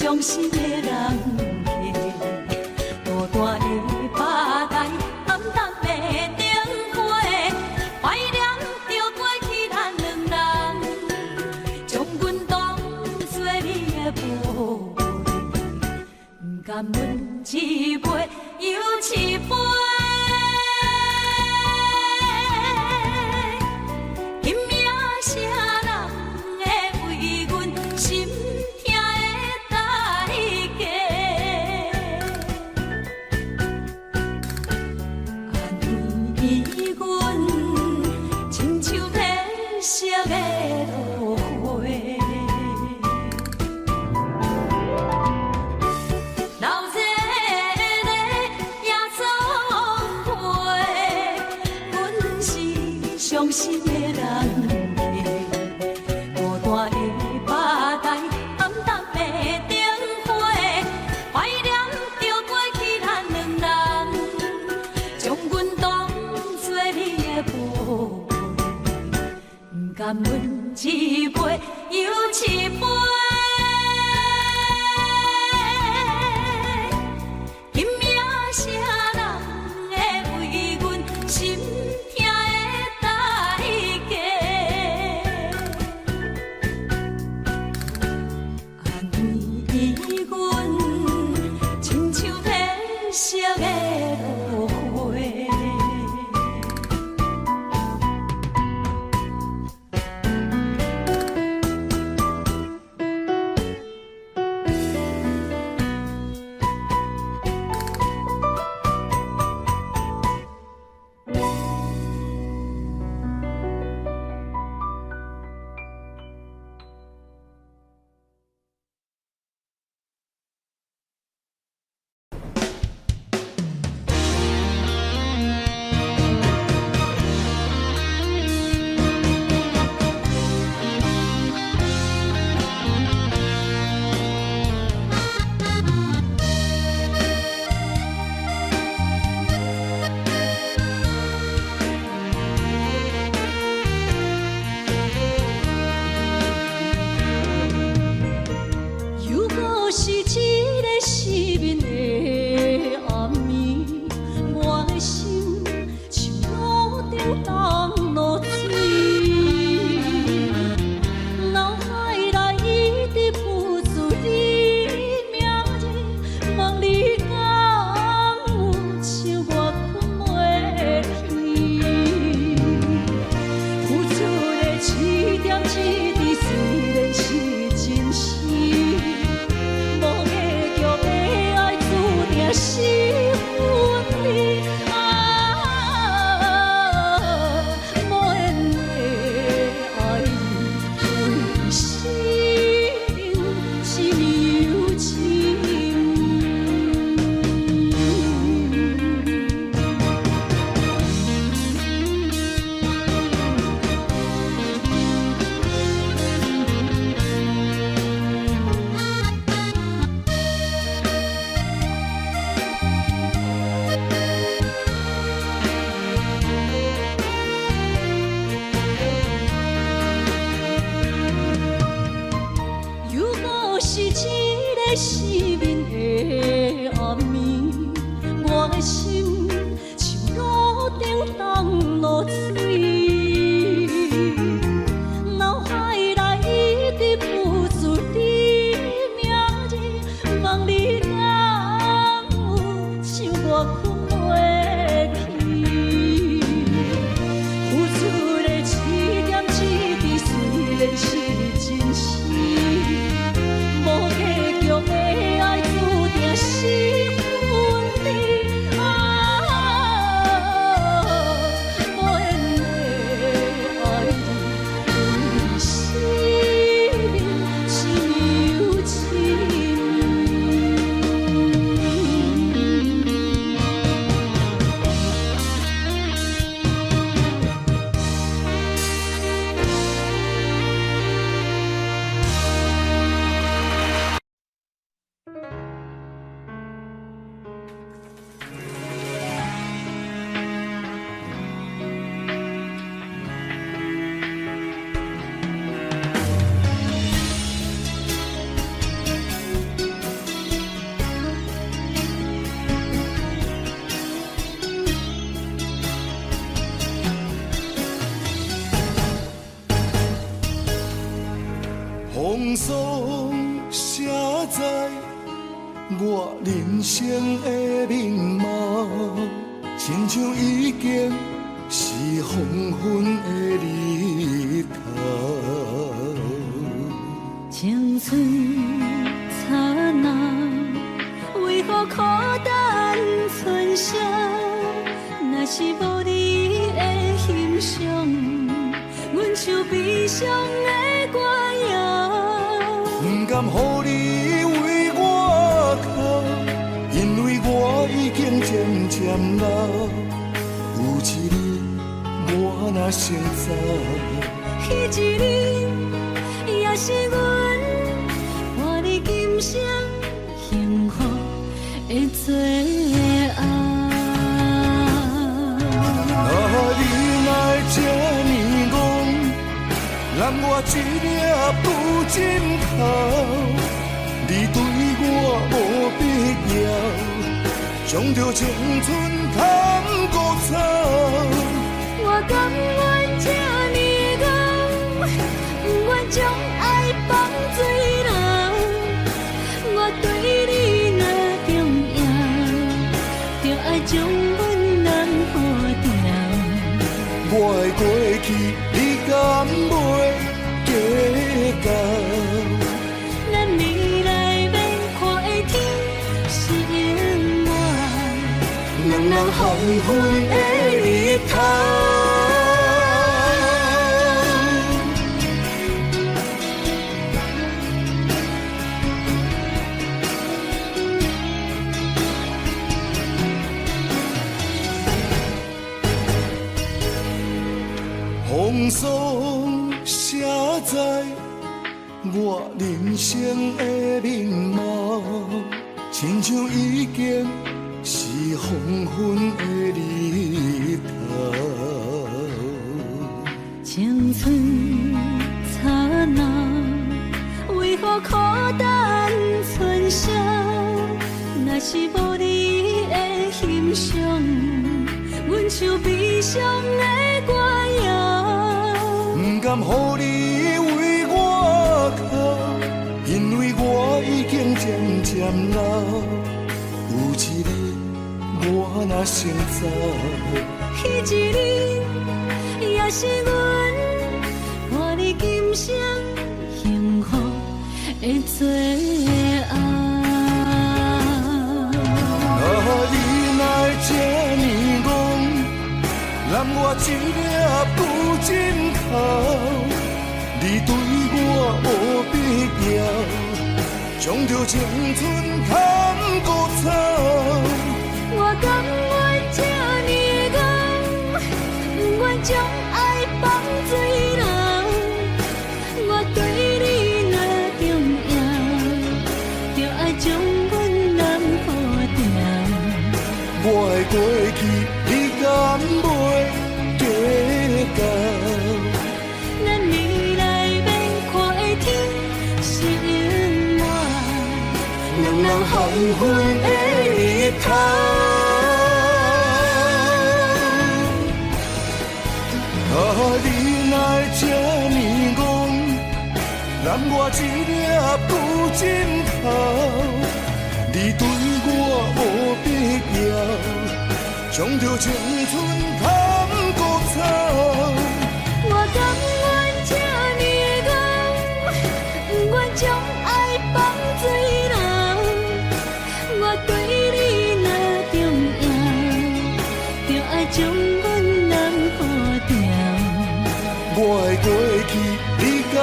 伤心的人。甘问一杯又一杯。拼命啥人会为阮心痛的代价？安慰阮，亲像褪色的落花。老热热也作陪，阮是伤心的人。孤单的吧台，暗淡的灯火，怀念着过去咱两人，将阮当作你的宝贝，不甘阮一杯又一杯。拼命啥人会为阮心痛的代价？安慰阮，亲像褪色的落花。如果是一个失眠的暗暝，我的心像路中东落水，脑海内一直浮出你名字，望你敢有像我困袂去，付出的一点一滴虽然是真实。是分离无言的爱为心是有情。如果是一个失眠的暗暝，我的心像路中东落水，脑海内一直浮出你名字，望你敢有像我困袂去，付出的一点一滴虽然是真实。无结局的爱，注定是分离。无言我人生的面貌，亲像已经是黄昏的日头。青春刹那，为何孤单剩下？若是无你的欣赏，阮像悲伤的歌谣。不甘予你为我哭，因为我已经渐渐老。有一日我若先走，彼一日也是阮伴你今生幸福的最后。你若这呢戆，揽我一粒不枕头，你对我无必要，将着青春贪古草。我甘愿这呢戆，不愿将爱放水流。我对你若重要，就爱将阮人付掉。我的过去，你敢袂计较？咱未来免看的天是永远，两人黄昏的日头。风霜写在我人生的面貌，亲像已经是黄昏的日头。青春刹那，为何孤单剩下？若是无你的欣赏，阮像悲伤的歌谣。不甘予你为我哭，因为我已经渐渐老。有一日我若先走，彼一日也是阮伴你今生幸福的最后。你若这呢戆，揽我一粒不枕头，你对我无必要，将着青春贪古草。我甘愿这呢戆，不愿将爱放水流。我对你若重要，就爱将阮人付掉。我的过去，你敢袂计较？咱未来免看的天是永远，两人黄昏的日头。你若这呢戆，揽我一粒不枕头，你对我无必要，将着青春贪古草。我甘愿这呢戆，不愿将爱放水流。我对你若重要，就爱将阮人付掉。我的过去，你敢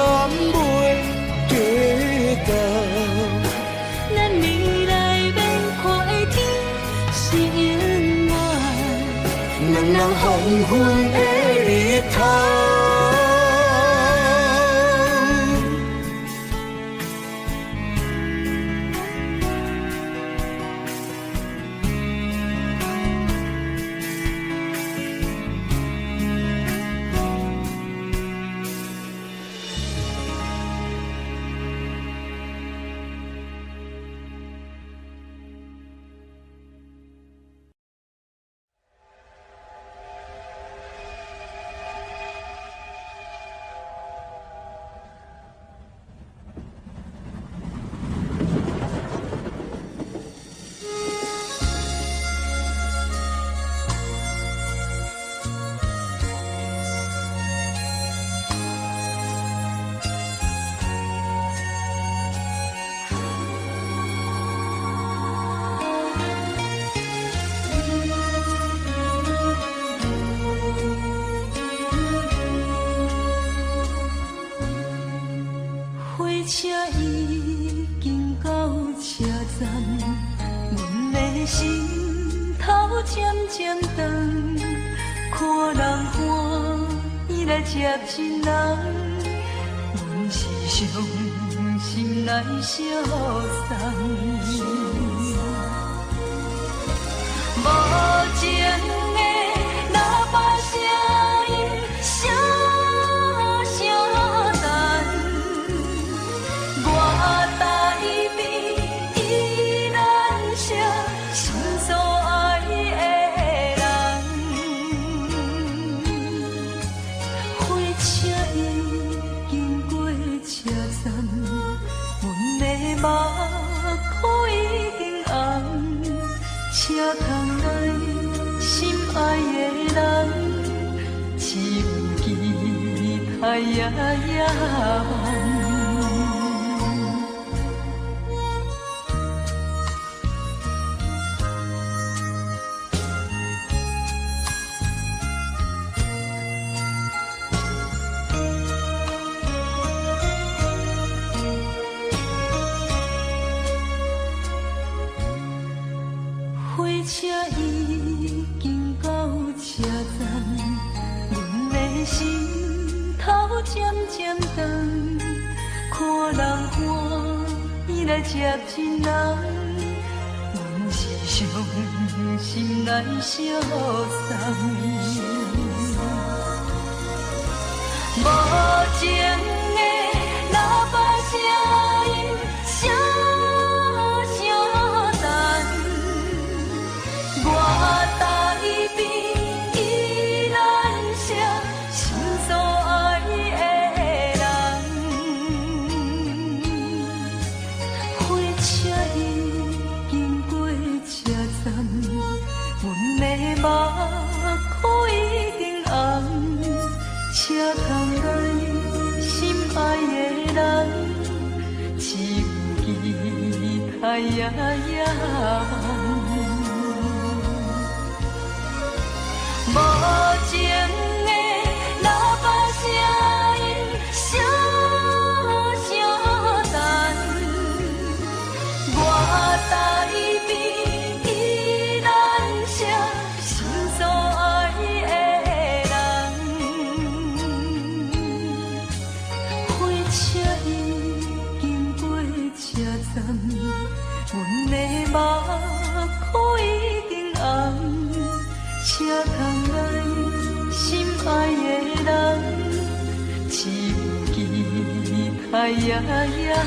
袂计较？咱未来免看的天是永远，两人黄昏的日头。阮的心头渐渐长，看人欢喜来接亲人，阮是伤心来相送。无情的喇叭声音，声声等。我台边依然是心所爱的人，火车已经过车站，阮的目眶已经红，车窗内心爱的人，只有期待夜夜梦。火车已经到车站，阮的心头渐渐长，看人欢喜来接亲人，阮是伤心来相送。无情的喇叭声音，声声等。我台边依然是心所爱的人，火车已经过车站，阮的目眶已经红，车窗内心爱的人，只有期待夜夜梦。无情的喇叭声音，声声等。我台边依然是心所爱的人，火车已经过车站，阮的目眶已经红。车窗内心爱的人，只有期待夜夜梦。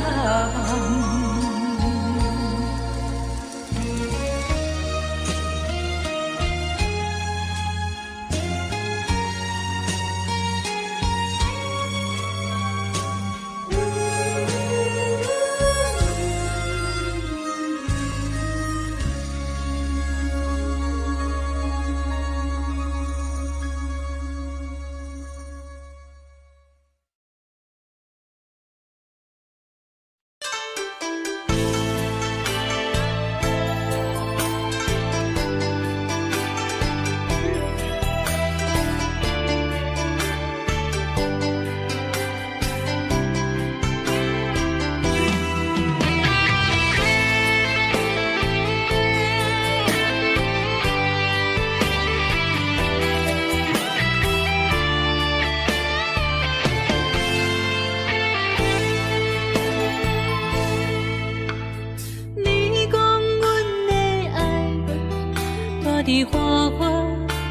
伫花花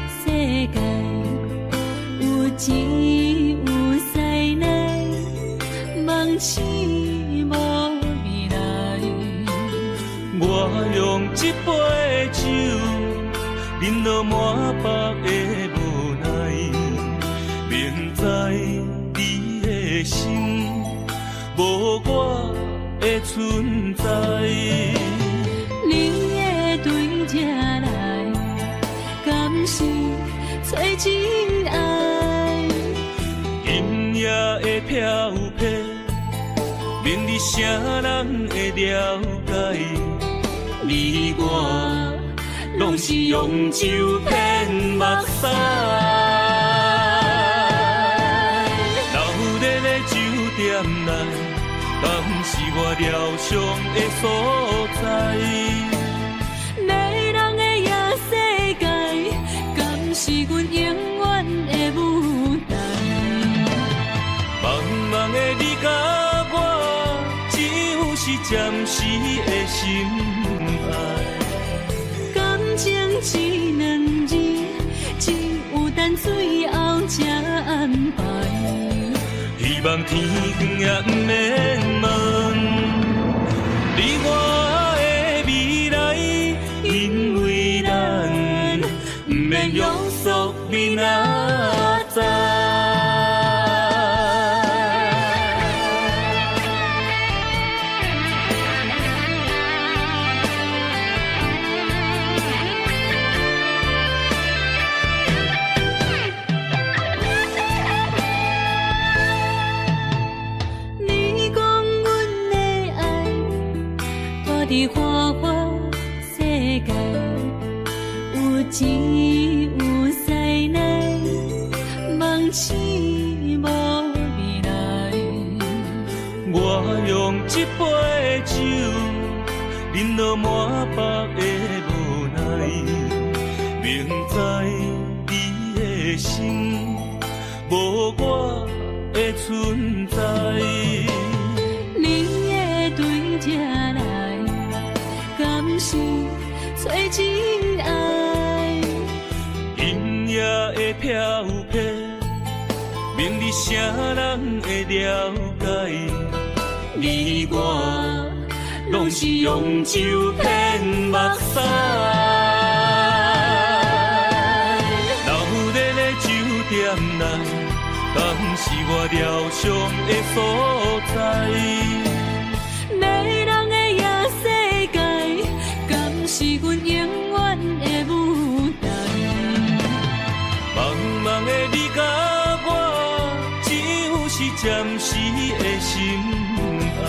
世界，有钱有势来，梦醒无未来。我用一杯酒，饮落满腹的无奈，明知你的心无我的存在。你的对这来，敢是找真爱？音乐的飘撇，明日谁人会了解？你我拢是用酒骗目屎，流热的酒店内，敢是我疗伤的所在？天光也不免问，你我的未来，因为咱不免约束明仔载。伫花花世界，有钱有势来，梦醒无未来。我用一杯酒，饮落满腹的无奈，明知你的心无我的存在。你的对这来，敢是找真爱？音乐的飘飘，明日啥人会了解？你我拢是用酒骗目屎，流连的酒店内，敢是我疗伤的所在？迷人的夜世界，敢是阮永远的舞台？茫茫的你甲我，只有是暂时的心爱。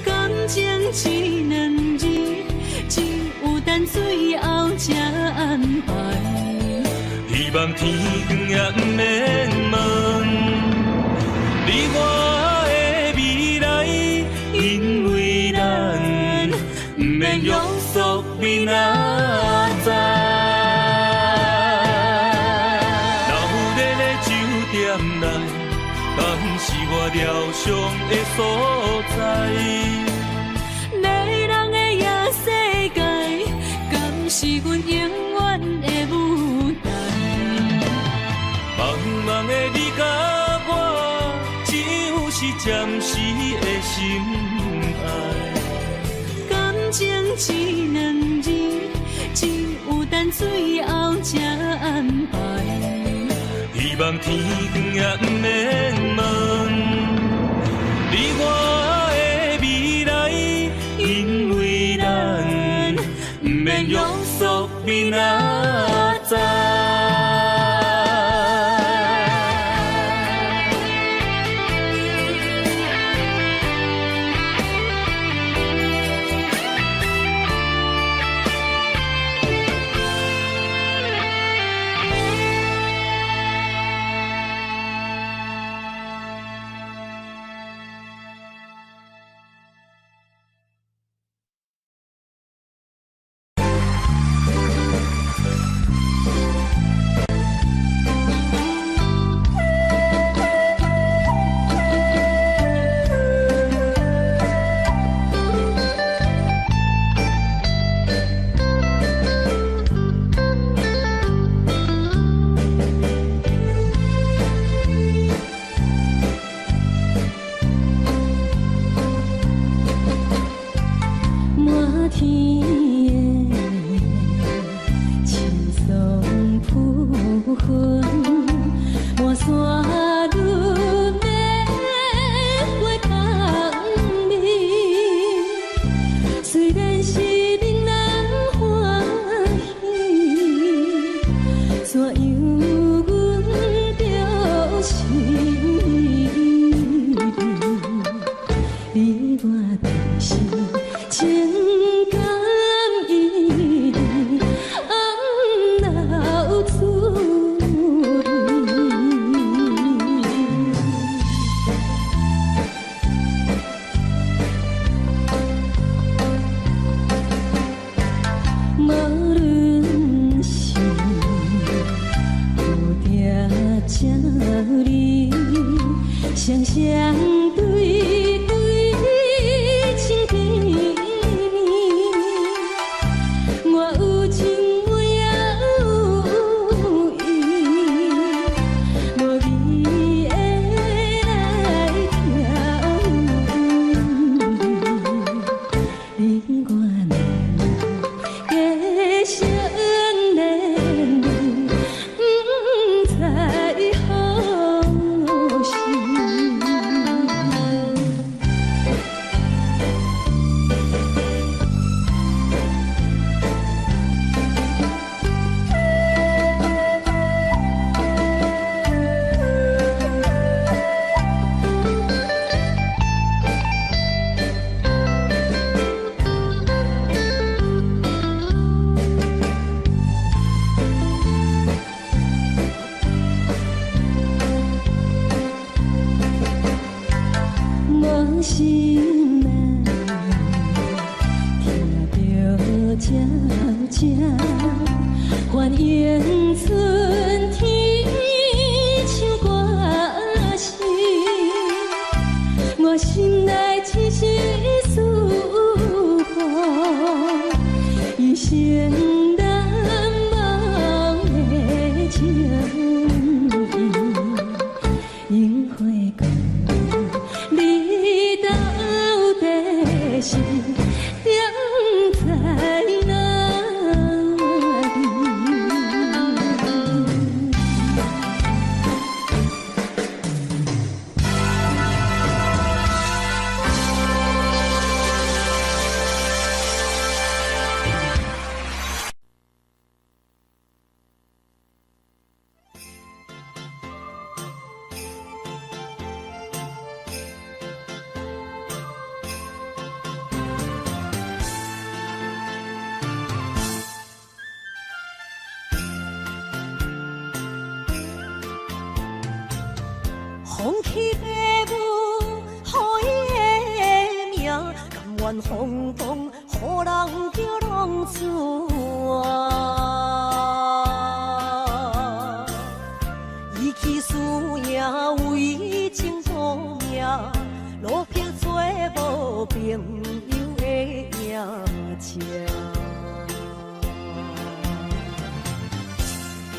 感情只两字，只有等最后才安排。希望天光也不免问，你我的未来，因为咱不免约束明仔载。流连的酒店内，敢是我疗伤的所在？迷人的夜世界，敢是阮永远的舞台？茫茫的你甲我，只有是暂时的心爱。感情只两字，只有等最后才安排。希望天光也不免问，你我的未来，因为咱不免约束明仔载。继续恋你，不知何时。无心难，听着渐渐，欢迎春天唱歌声，我心内只是思慕，一生难忘的情意，樱花讲。你到底是踮在哪里？风起飞舞，予伊的名，甘愿风动，予人叫浪子啊。伊去输赢为情赌命，路边做无朋友的赢情。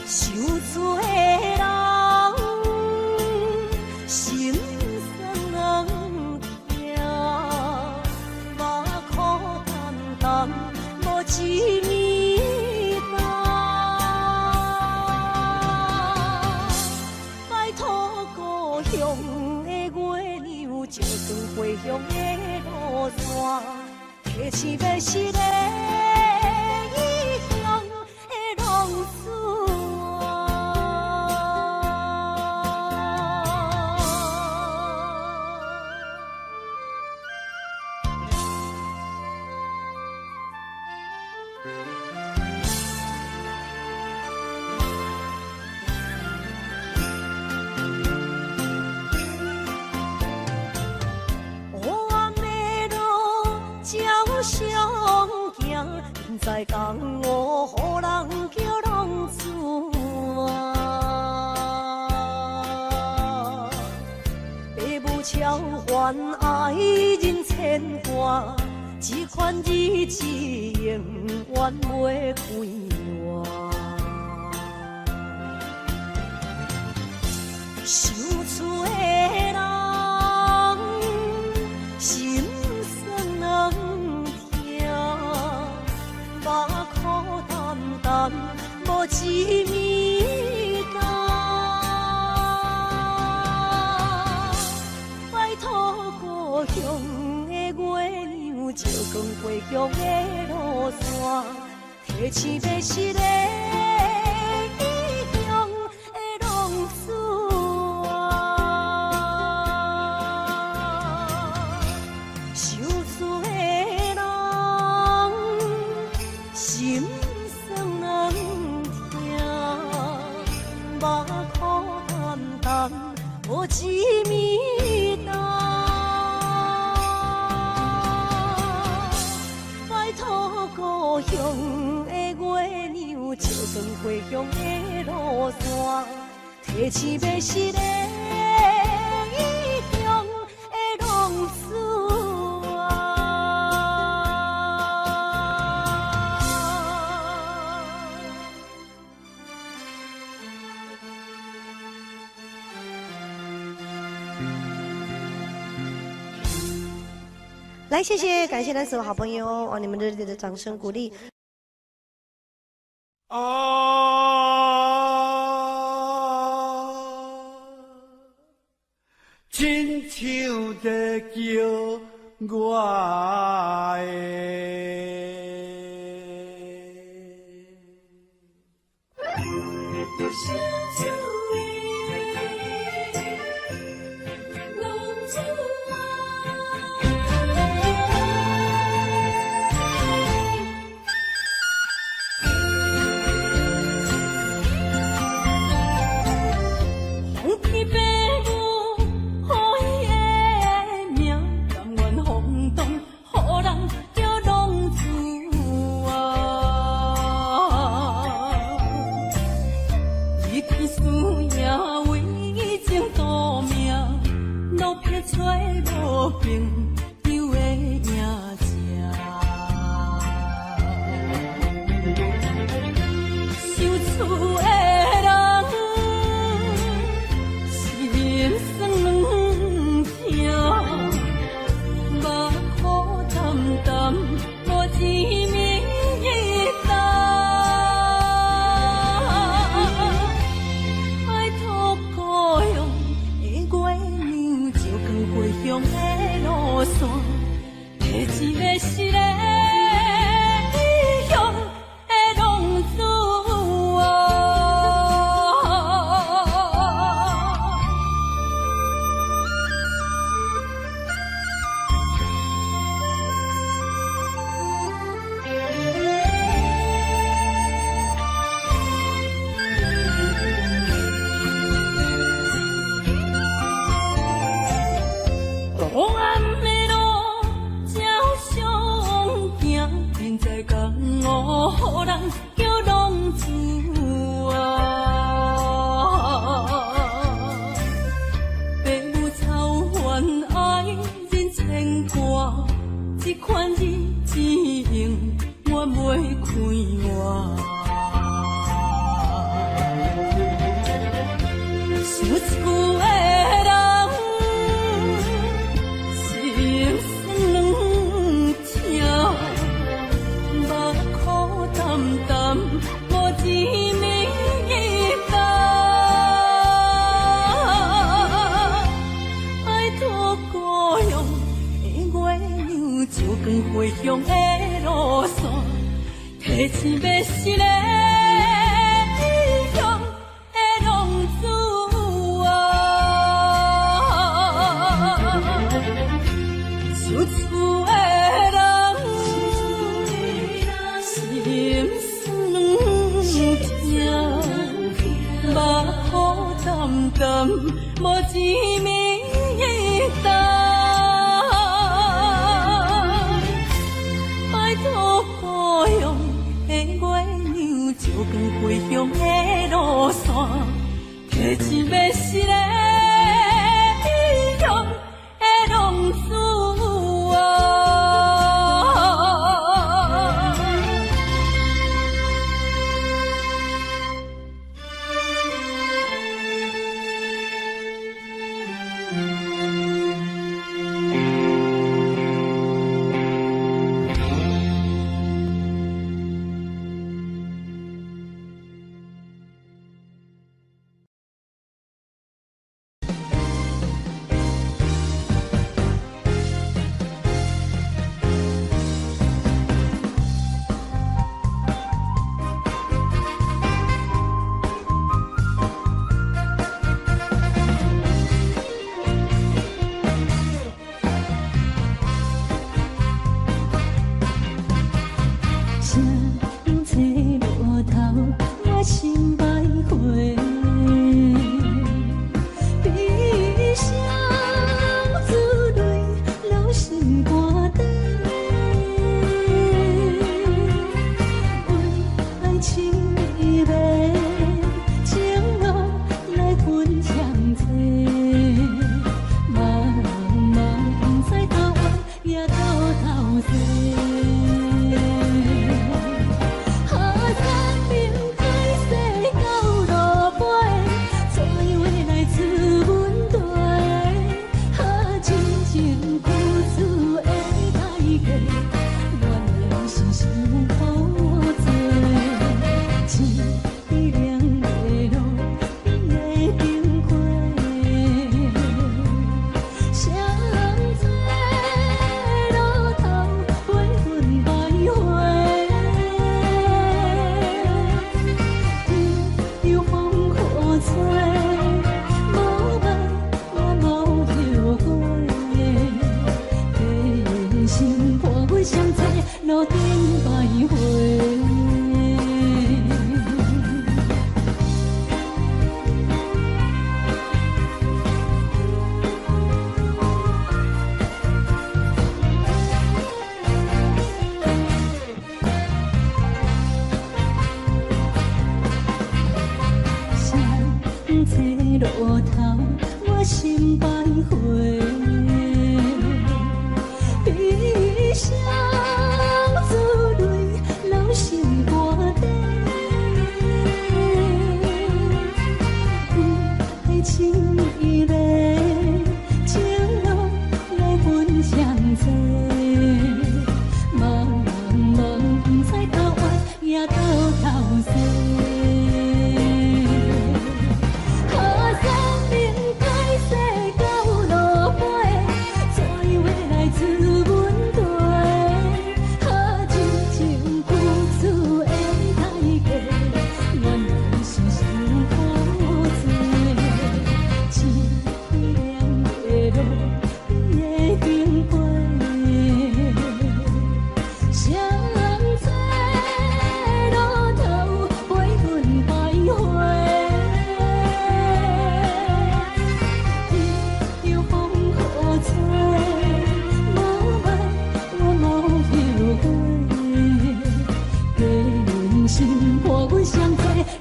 受罪的人。心酸人听，目眶淡淡，无一面红。拜托故乡的月亮，照光回乡的路线，提醒要是个异乡的浪子。在江湖，予人叫浪子啊！父母超还爱人牵挂，这款日子永远袂开活。受罪的人，心酸人听。目眶淡淡，无一面红。拜托故乡的月亮，照光回乡的路线，提醒要是个异乡的浪子啊。受罪的人。心酸人听，目眶淡淡，无一面红。拜托故乡的月亮，照光回乡的路线，提醒要是个异乡的浪子啊。来，谢谢，感谢咱所有好朋友哦，你们热烈的掌声鼓励。啊，亲像在叫我红天白雾，好伊的名，甘愿轰动，予人叫浪子啊！伊天使也为情赌命，路撇出无凭有的影子。受厝的人，心酸软疼，目苦淡淡，无滋味一担。爱托故乡的月亮，照光回乡的路线，提一个失个异乡的浪子啊！黑暗的路，照常行，现在江湖人叫浪子啊！父母操烦爱人牵挂，这款日子用我袂开我。想一句的人，心酸软疼，目苦淡淡，无滋味一担。爱托故乡的月亮，照光回乡的路线，提醒要失个异乡的浪子啊！受厝的人，心酸软疼，目苦淡淡，无滋味一担。爱托故乡的月亮，照光回乡的路线，提一要失个找路头，我心徘徊。悲伤珠泪流心肝底，爱情伊个情路来分相济，茫茫不知头歪也到头西。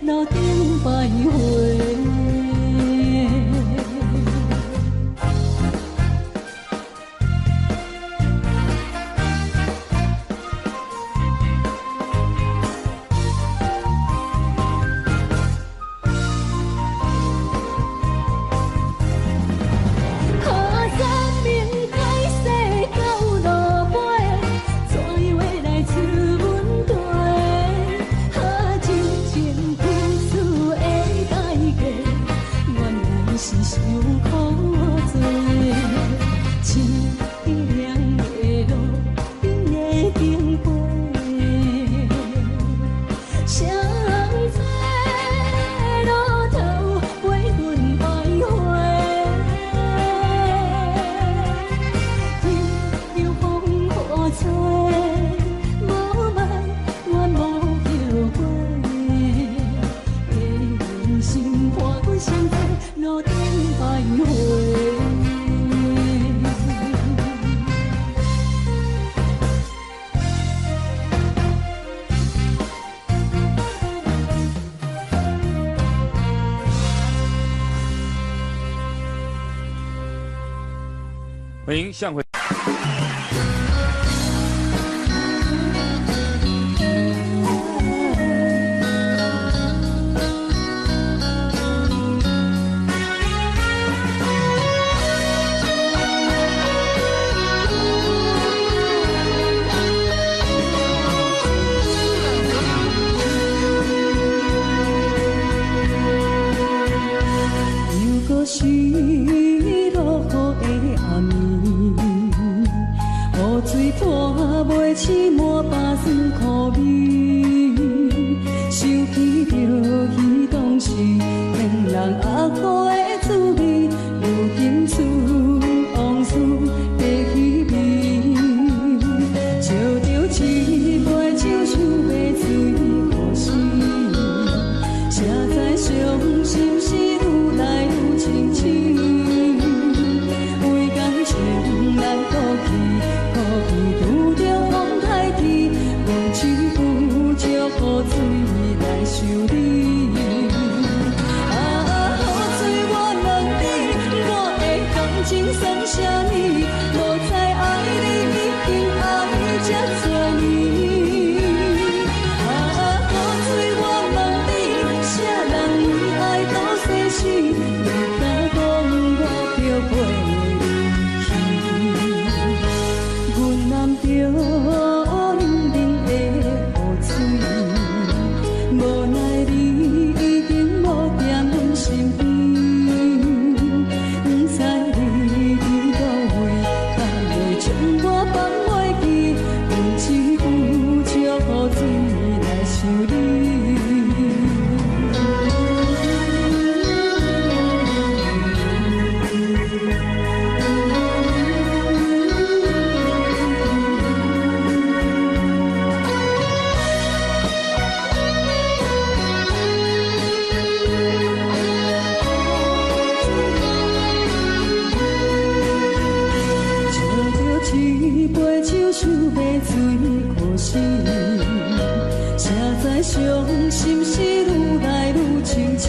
路顶徘徊。欢迎向回。又搁是落雨的暗暝，雨水破袂起满巴酸苦味，想起着彼当时恋人阿苦的滋味，如今思往事在稀微，笑着一杯酒想要醉苦死，谁知伤心事愈来愈清醒。为感情来哭泣，哭泣拄着风台天，无手扶着雨水来修理。啊，雨水我两滴，我的感情算啥呢？无知爱你已经爱这多年。啊，雨水我两滴，啥人为爱到世死？袂敢讲我着陪。阮难着冷冷的雨水，无奈你已经无踮阮身边，不知你伫倒位，敢会将我放袂记？用一壶借雨水来想你。一杯酒想要醉苦死，谁知伤心事愈来愈清醒。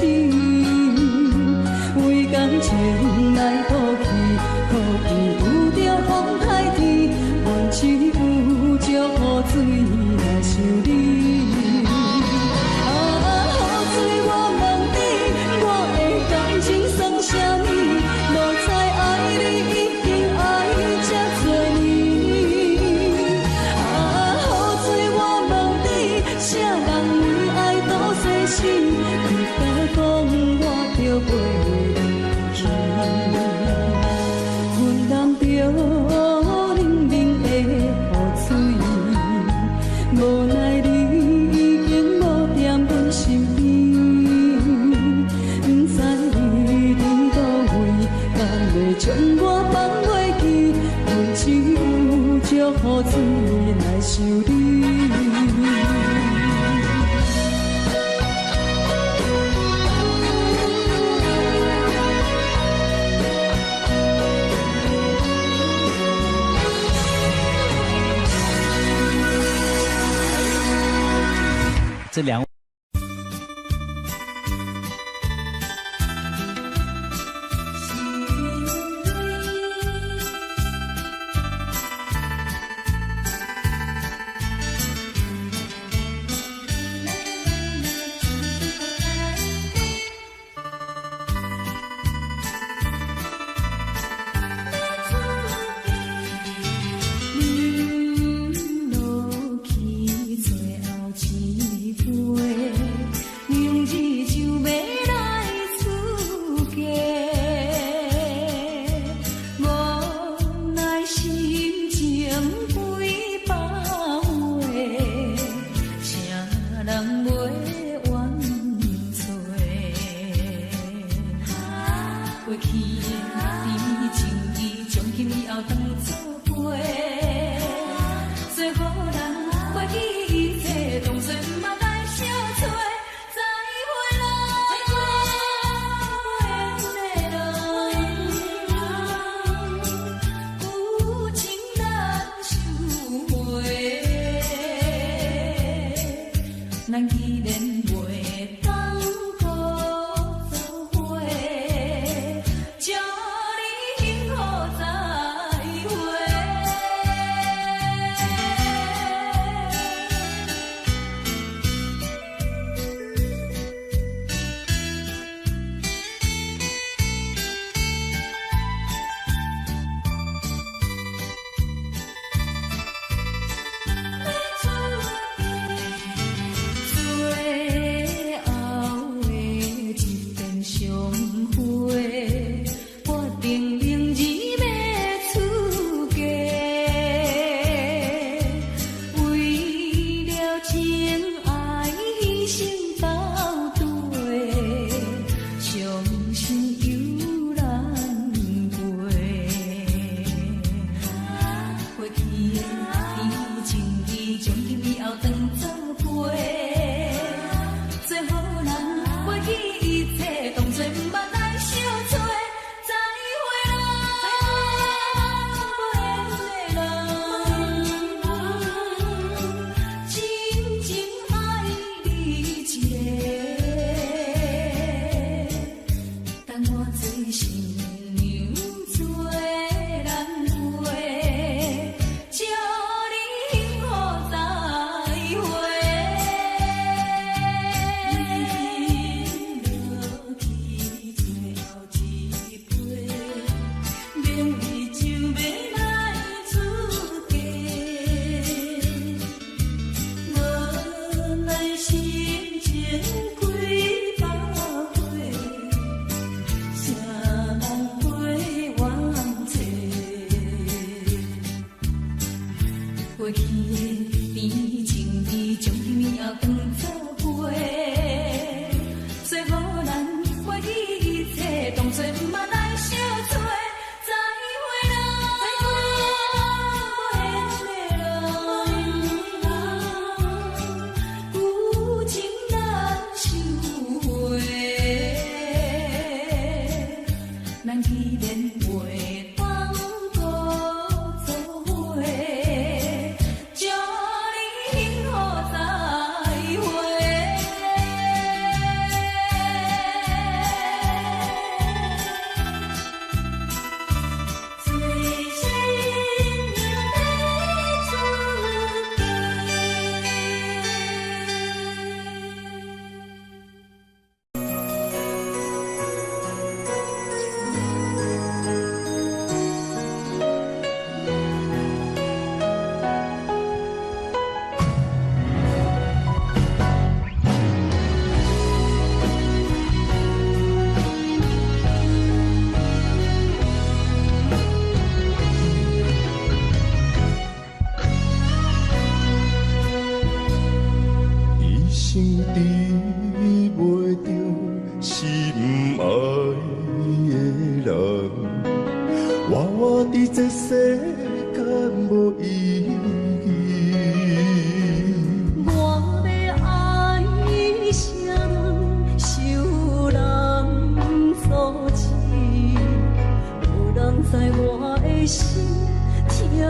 这两位。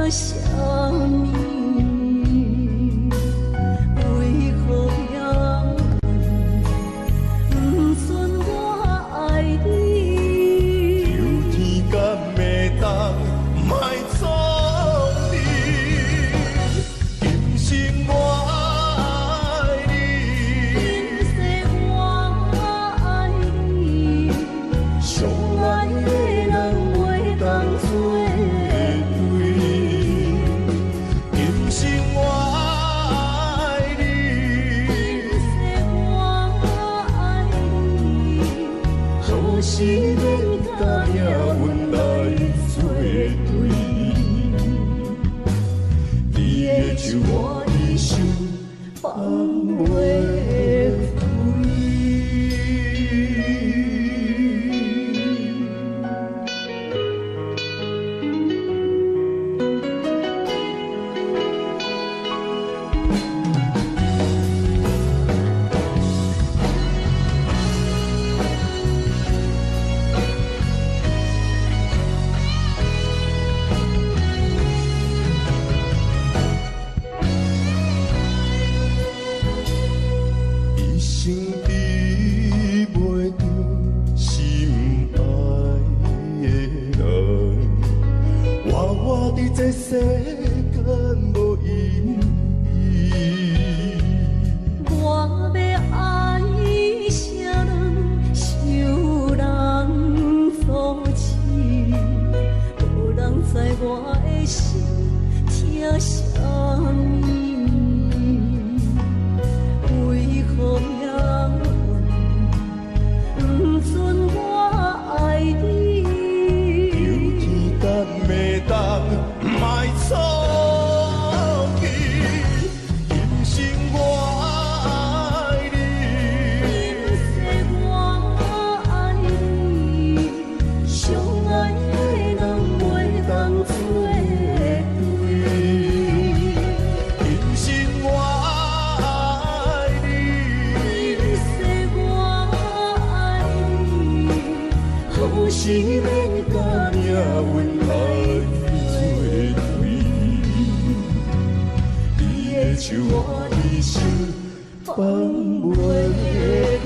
想你，为何要领阮来作对。你的手我的手，放袂开。这世间无意义，我要爱啥人，想人所赐，无人知我的心疼啥物，为何命运不准我爱你？有天干袂当。卖错去，今生我爱你，今世我爱你，相爱的人袂当做对。今生我爱你，今世我爱你，好是免甲领阮来。手我的手放袂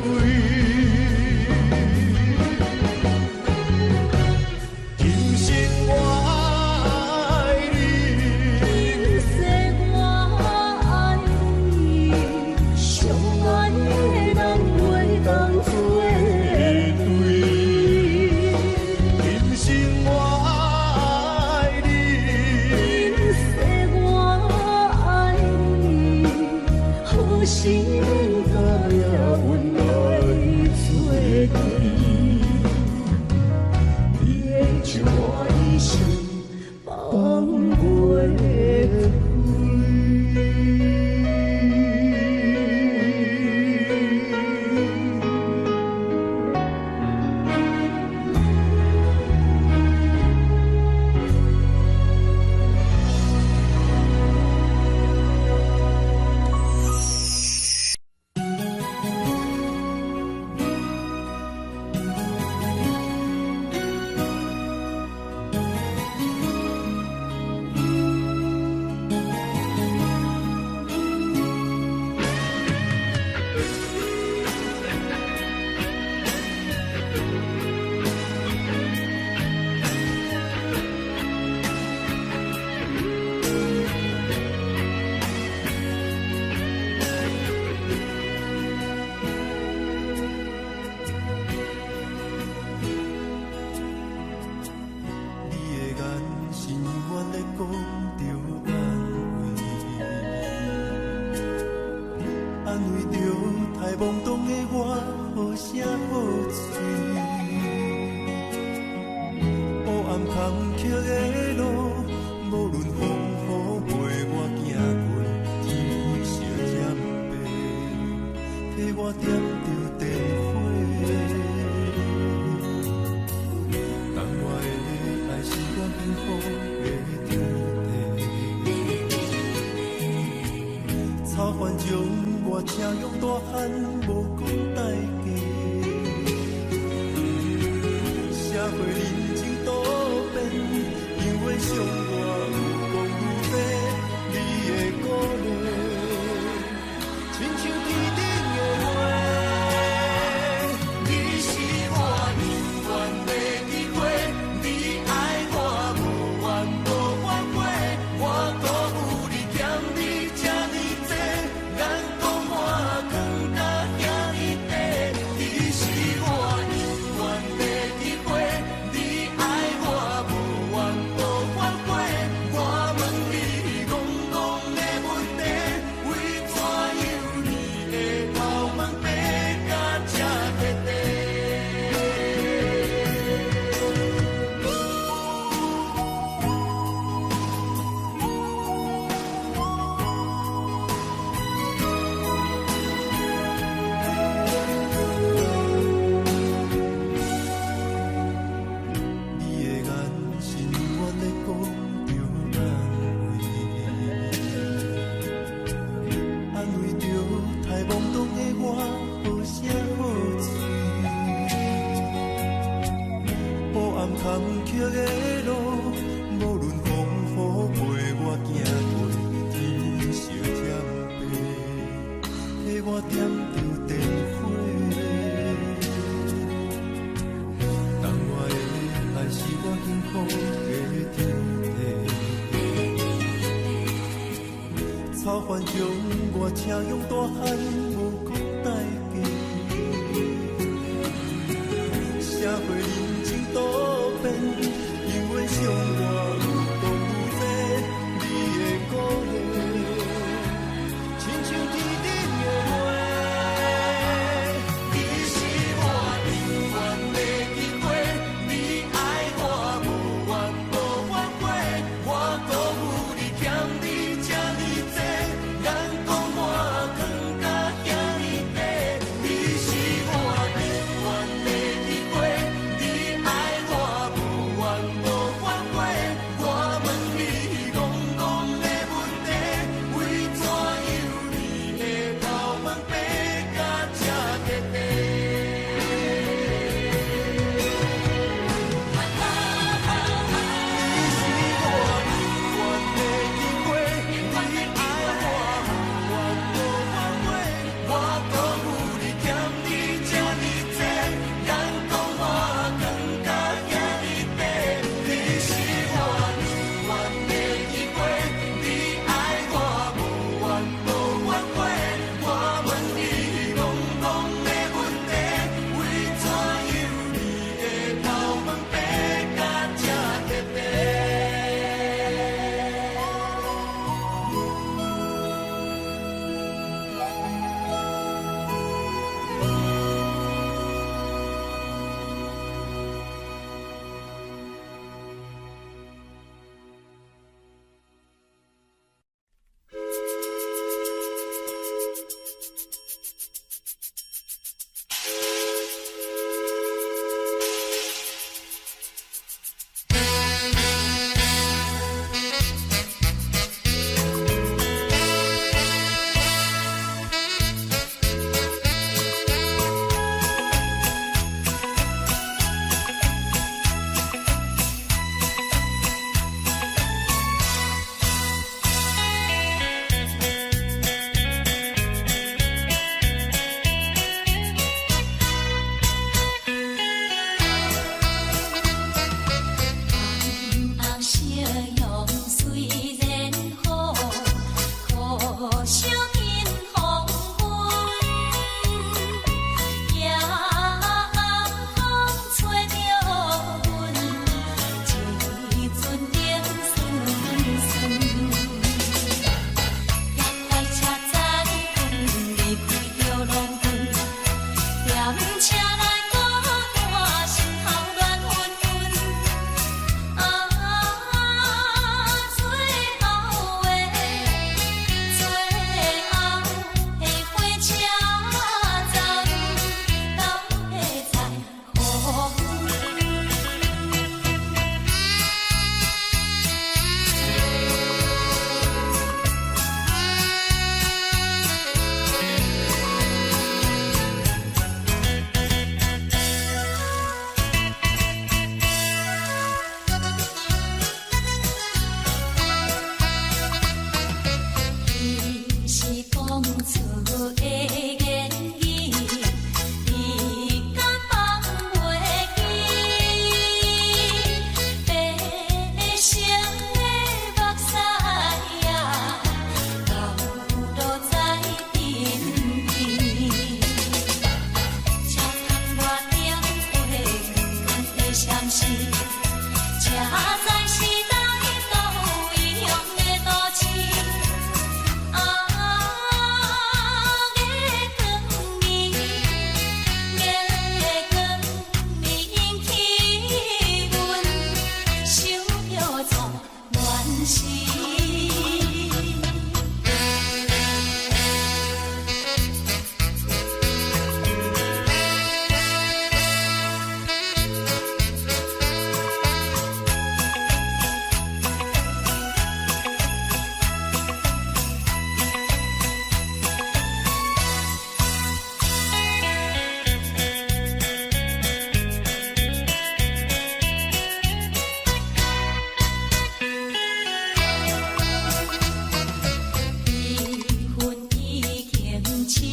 开，今生我爱你，今世我爱你，相爱的人袂当做对。今生我爱你，今世我爱你。好是免甲领阮来作对，你的手我的手放袂开。坎坷的路，无论风雨陪我行过，天烧添白，替我点着灯火。当我的爱是我幸福的天地，草原中我请用大汉无讲代价，社会人情多变，因为相我有多有这你的鼓励，亲像天顶的花，你是我永远的机会，你爱我无怨无反悔，我辜负你欠你这么多，眼光我更加。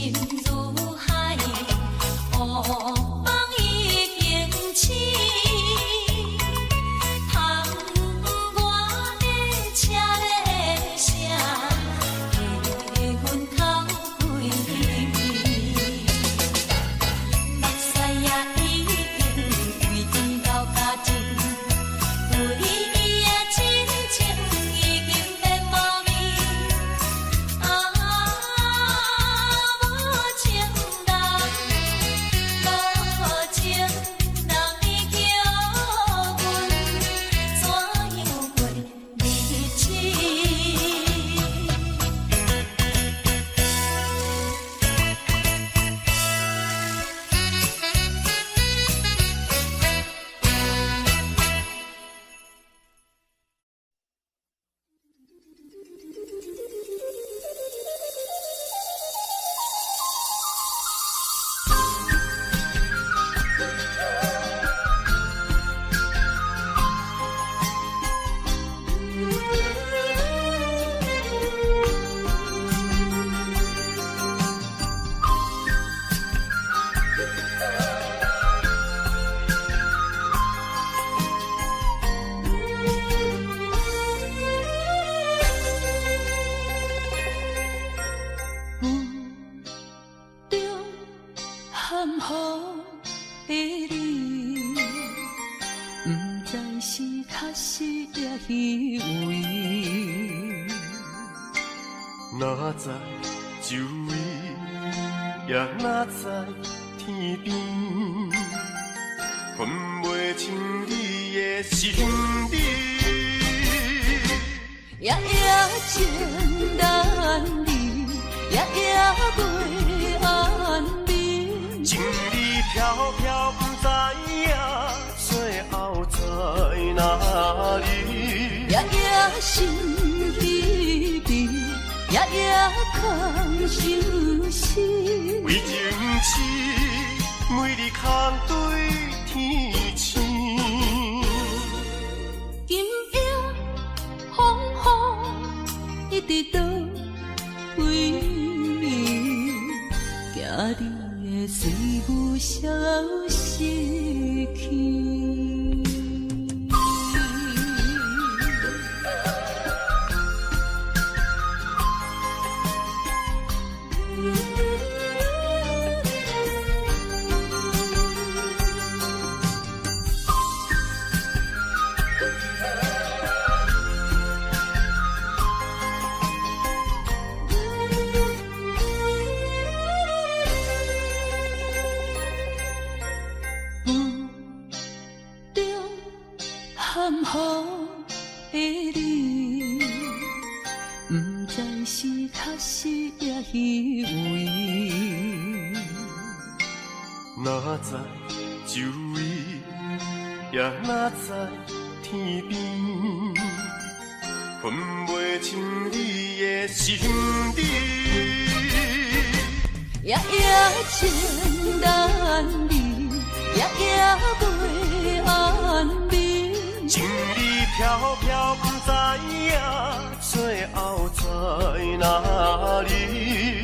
心如海，乌梦已经醒。窗外的车的声，气氛透几暝。目屎也已经规转到脚趾，对伊的真情已经变无味。无情人，无情人，你叫阮怎样过日子？含雨的你，不知是确实也虚伪。哪知周围，也哪知天边，分袂清你的心理。夜夜情难离，夜夜袂安眠。情理飘飘，不知影最后在哪里。夜夜心悲悲，夜夜空相思。为情痴，每日空对天星。今夜风雨一直倒位，惊你的随无消息去。含雨的你，不知是确实也虚伪。哪知周围，也哪知天边，分袂清你的心理。夜夜情难离，夜夜袂安眠。情理飘飘，不知影最后在哪里。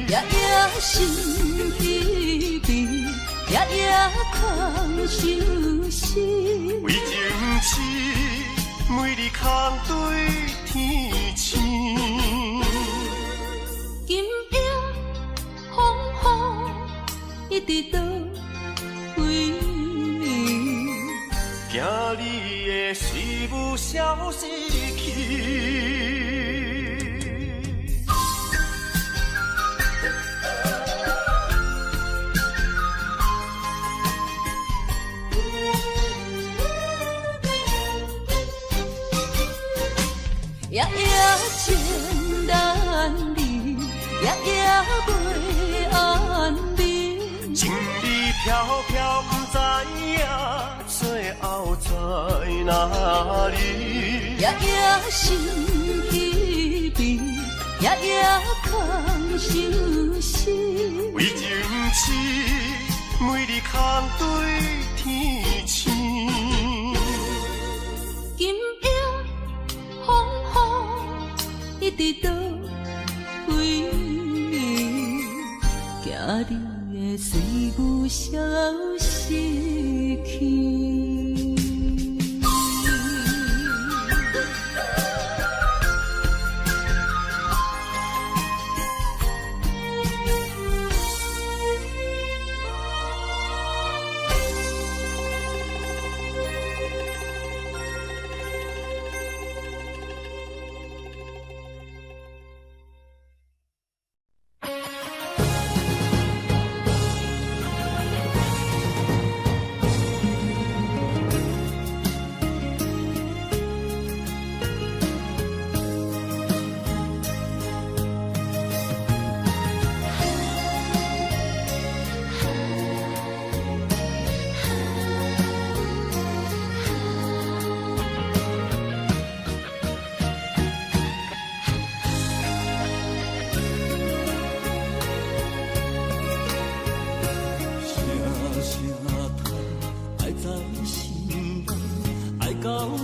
夜夜心悲悲，夜夜空相思。为情痴，每日空对天星。今夜风雨一直倒位，惊你的随无消息去。夜夜情难离，夜夜袂安眠。情理飘飘，不知影最后在哪里。夜夜心悲悲，夜夜空相思。为情痴，每日空对天星。今夜风雨一直倒位，惊你会随阮消失去。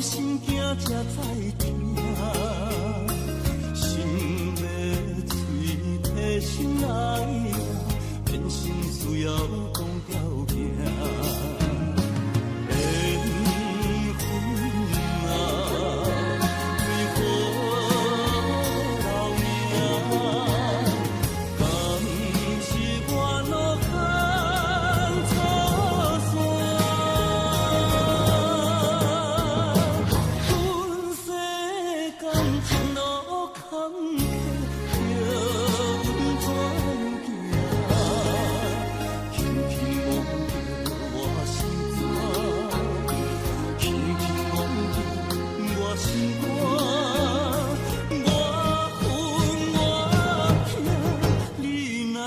心惊才知听，心要嘴替心爱人，变心需要讲条件。缘分啊，为何留名？敢是我落空错算？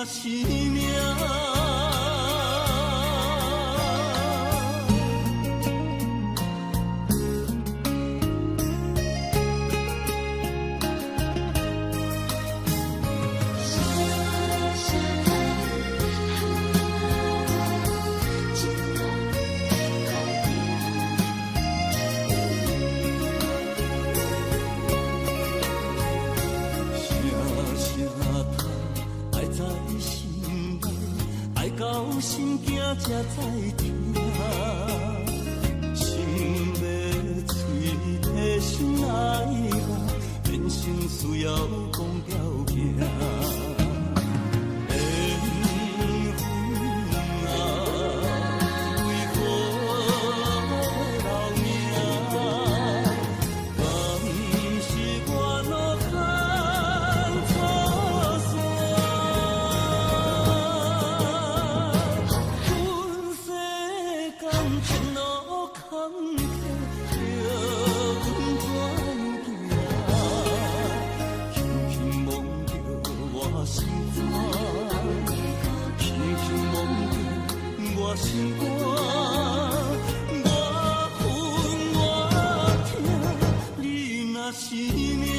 是命。心惊才知听，心要嘴替心爱人，变成需要讲条件。心肝，我恨我痛，你若是命。缘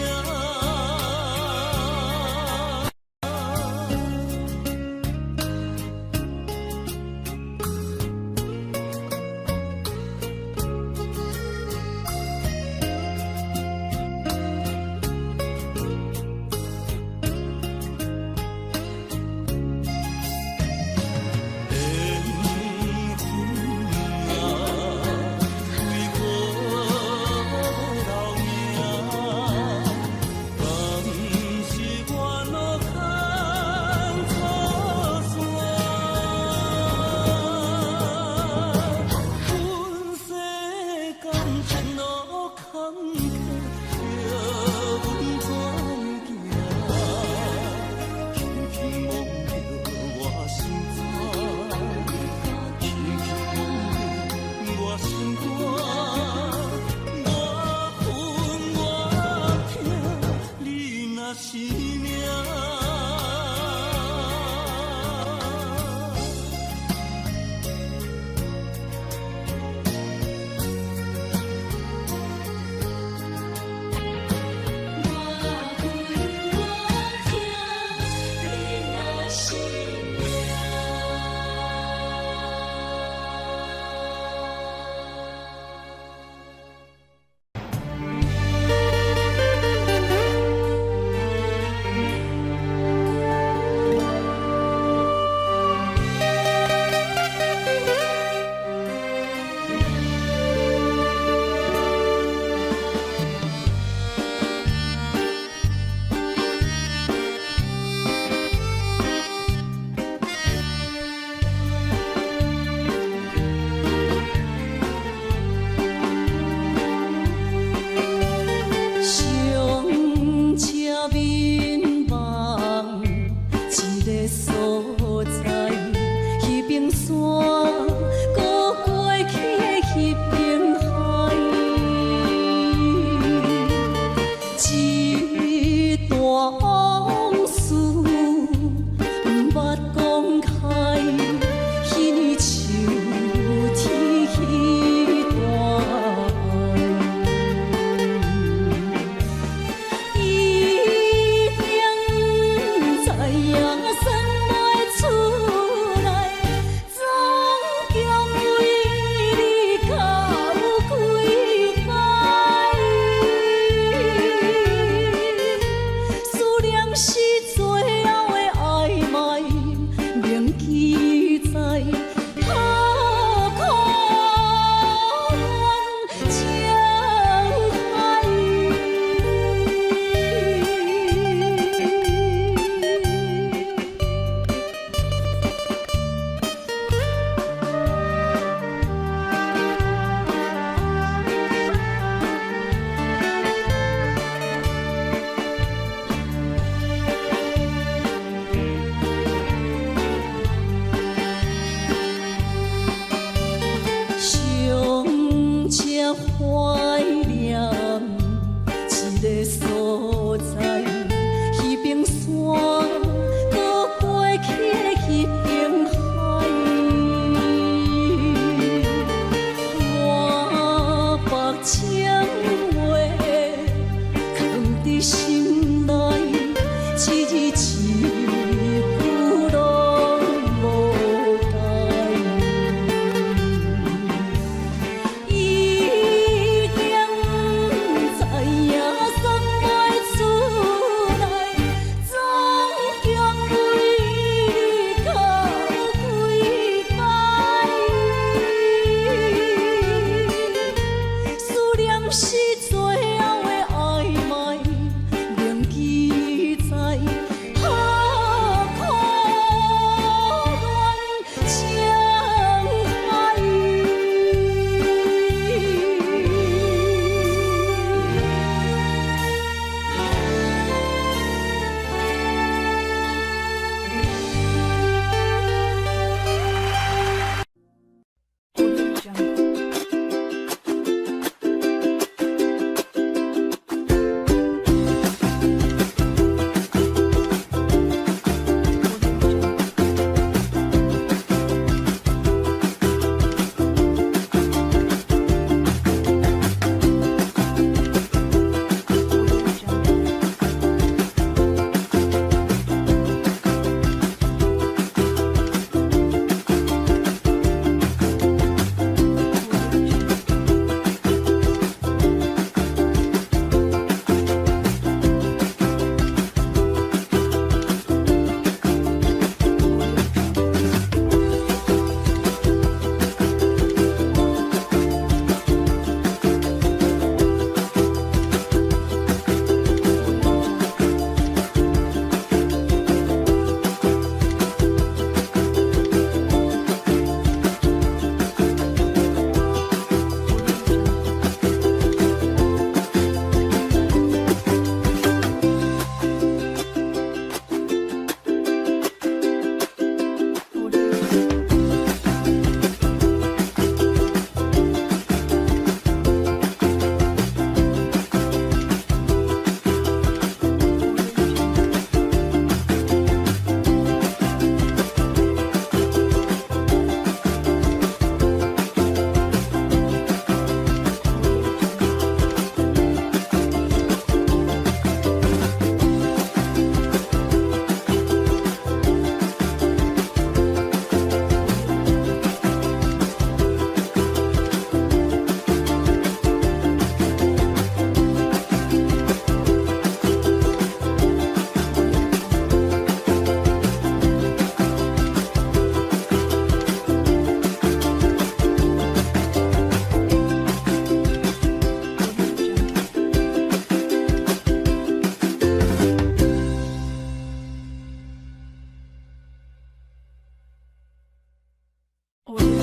为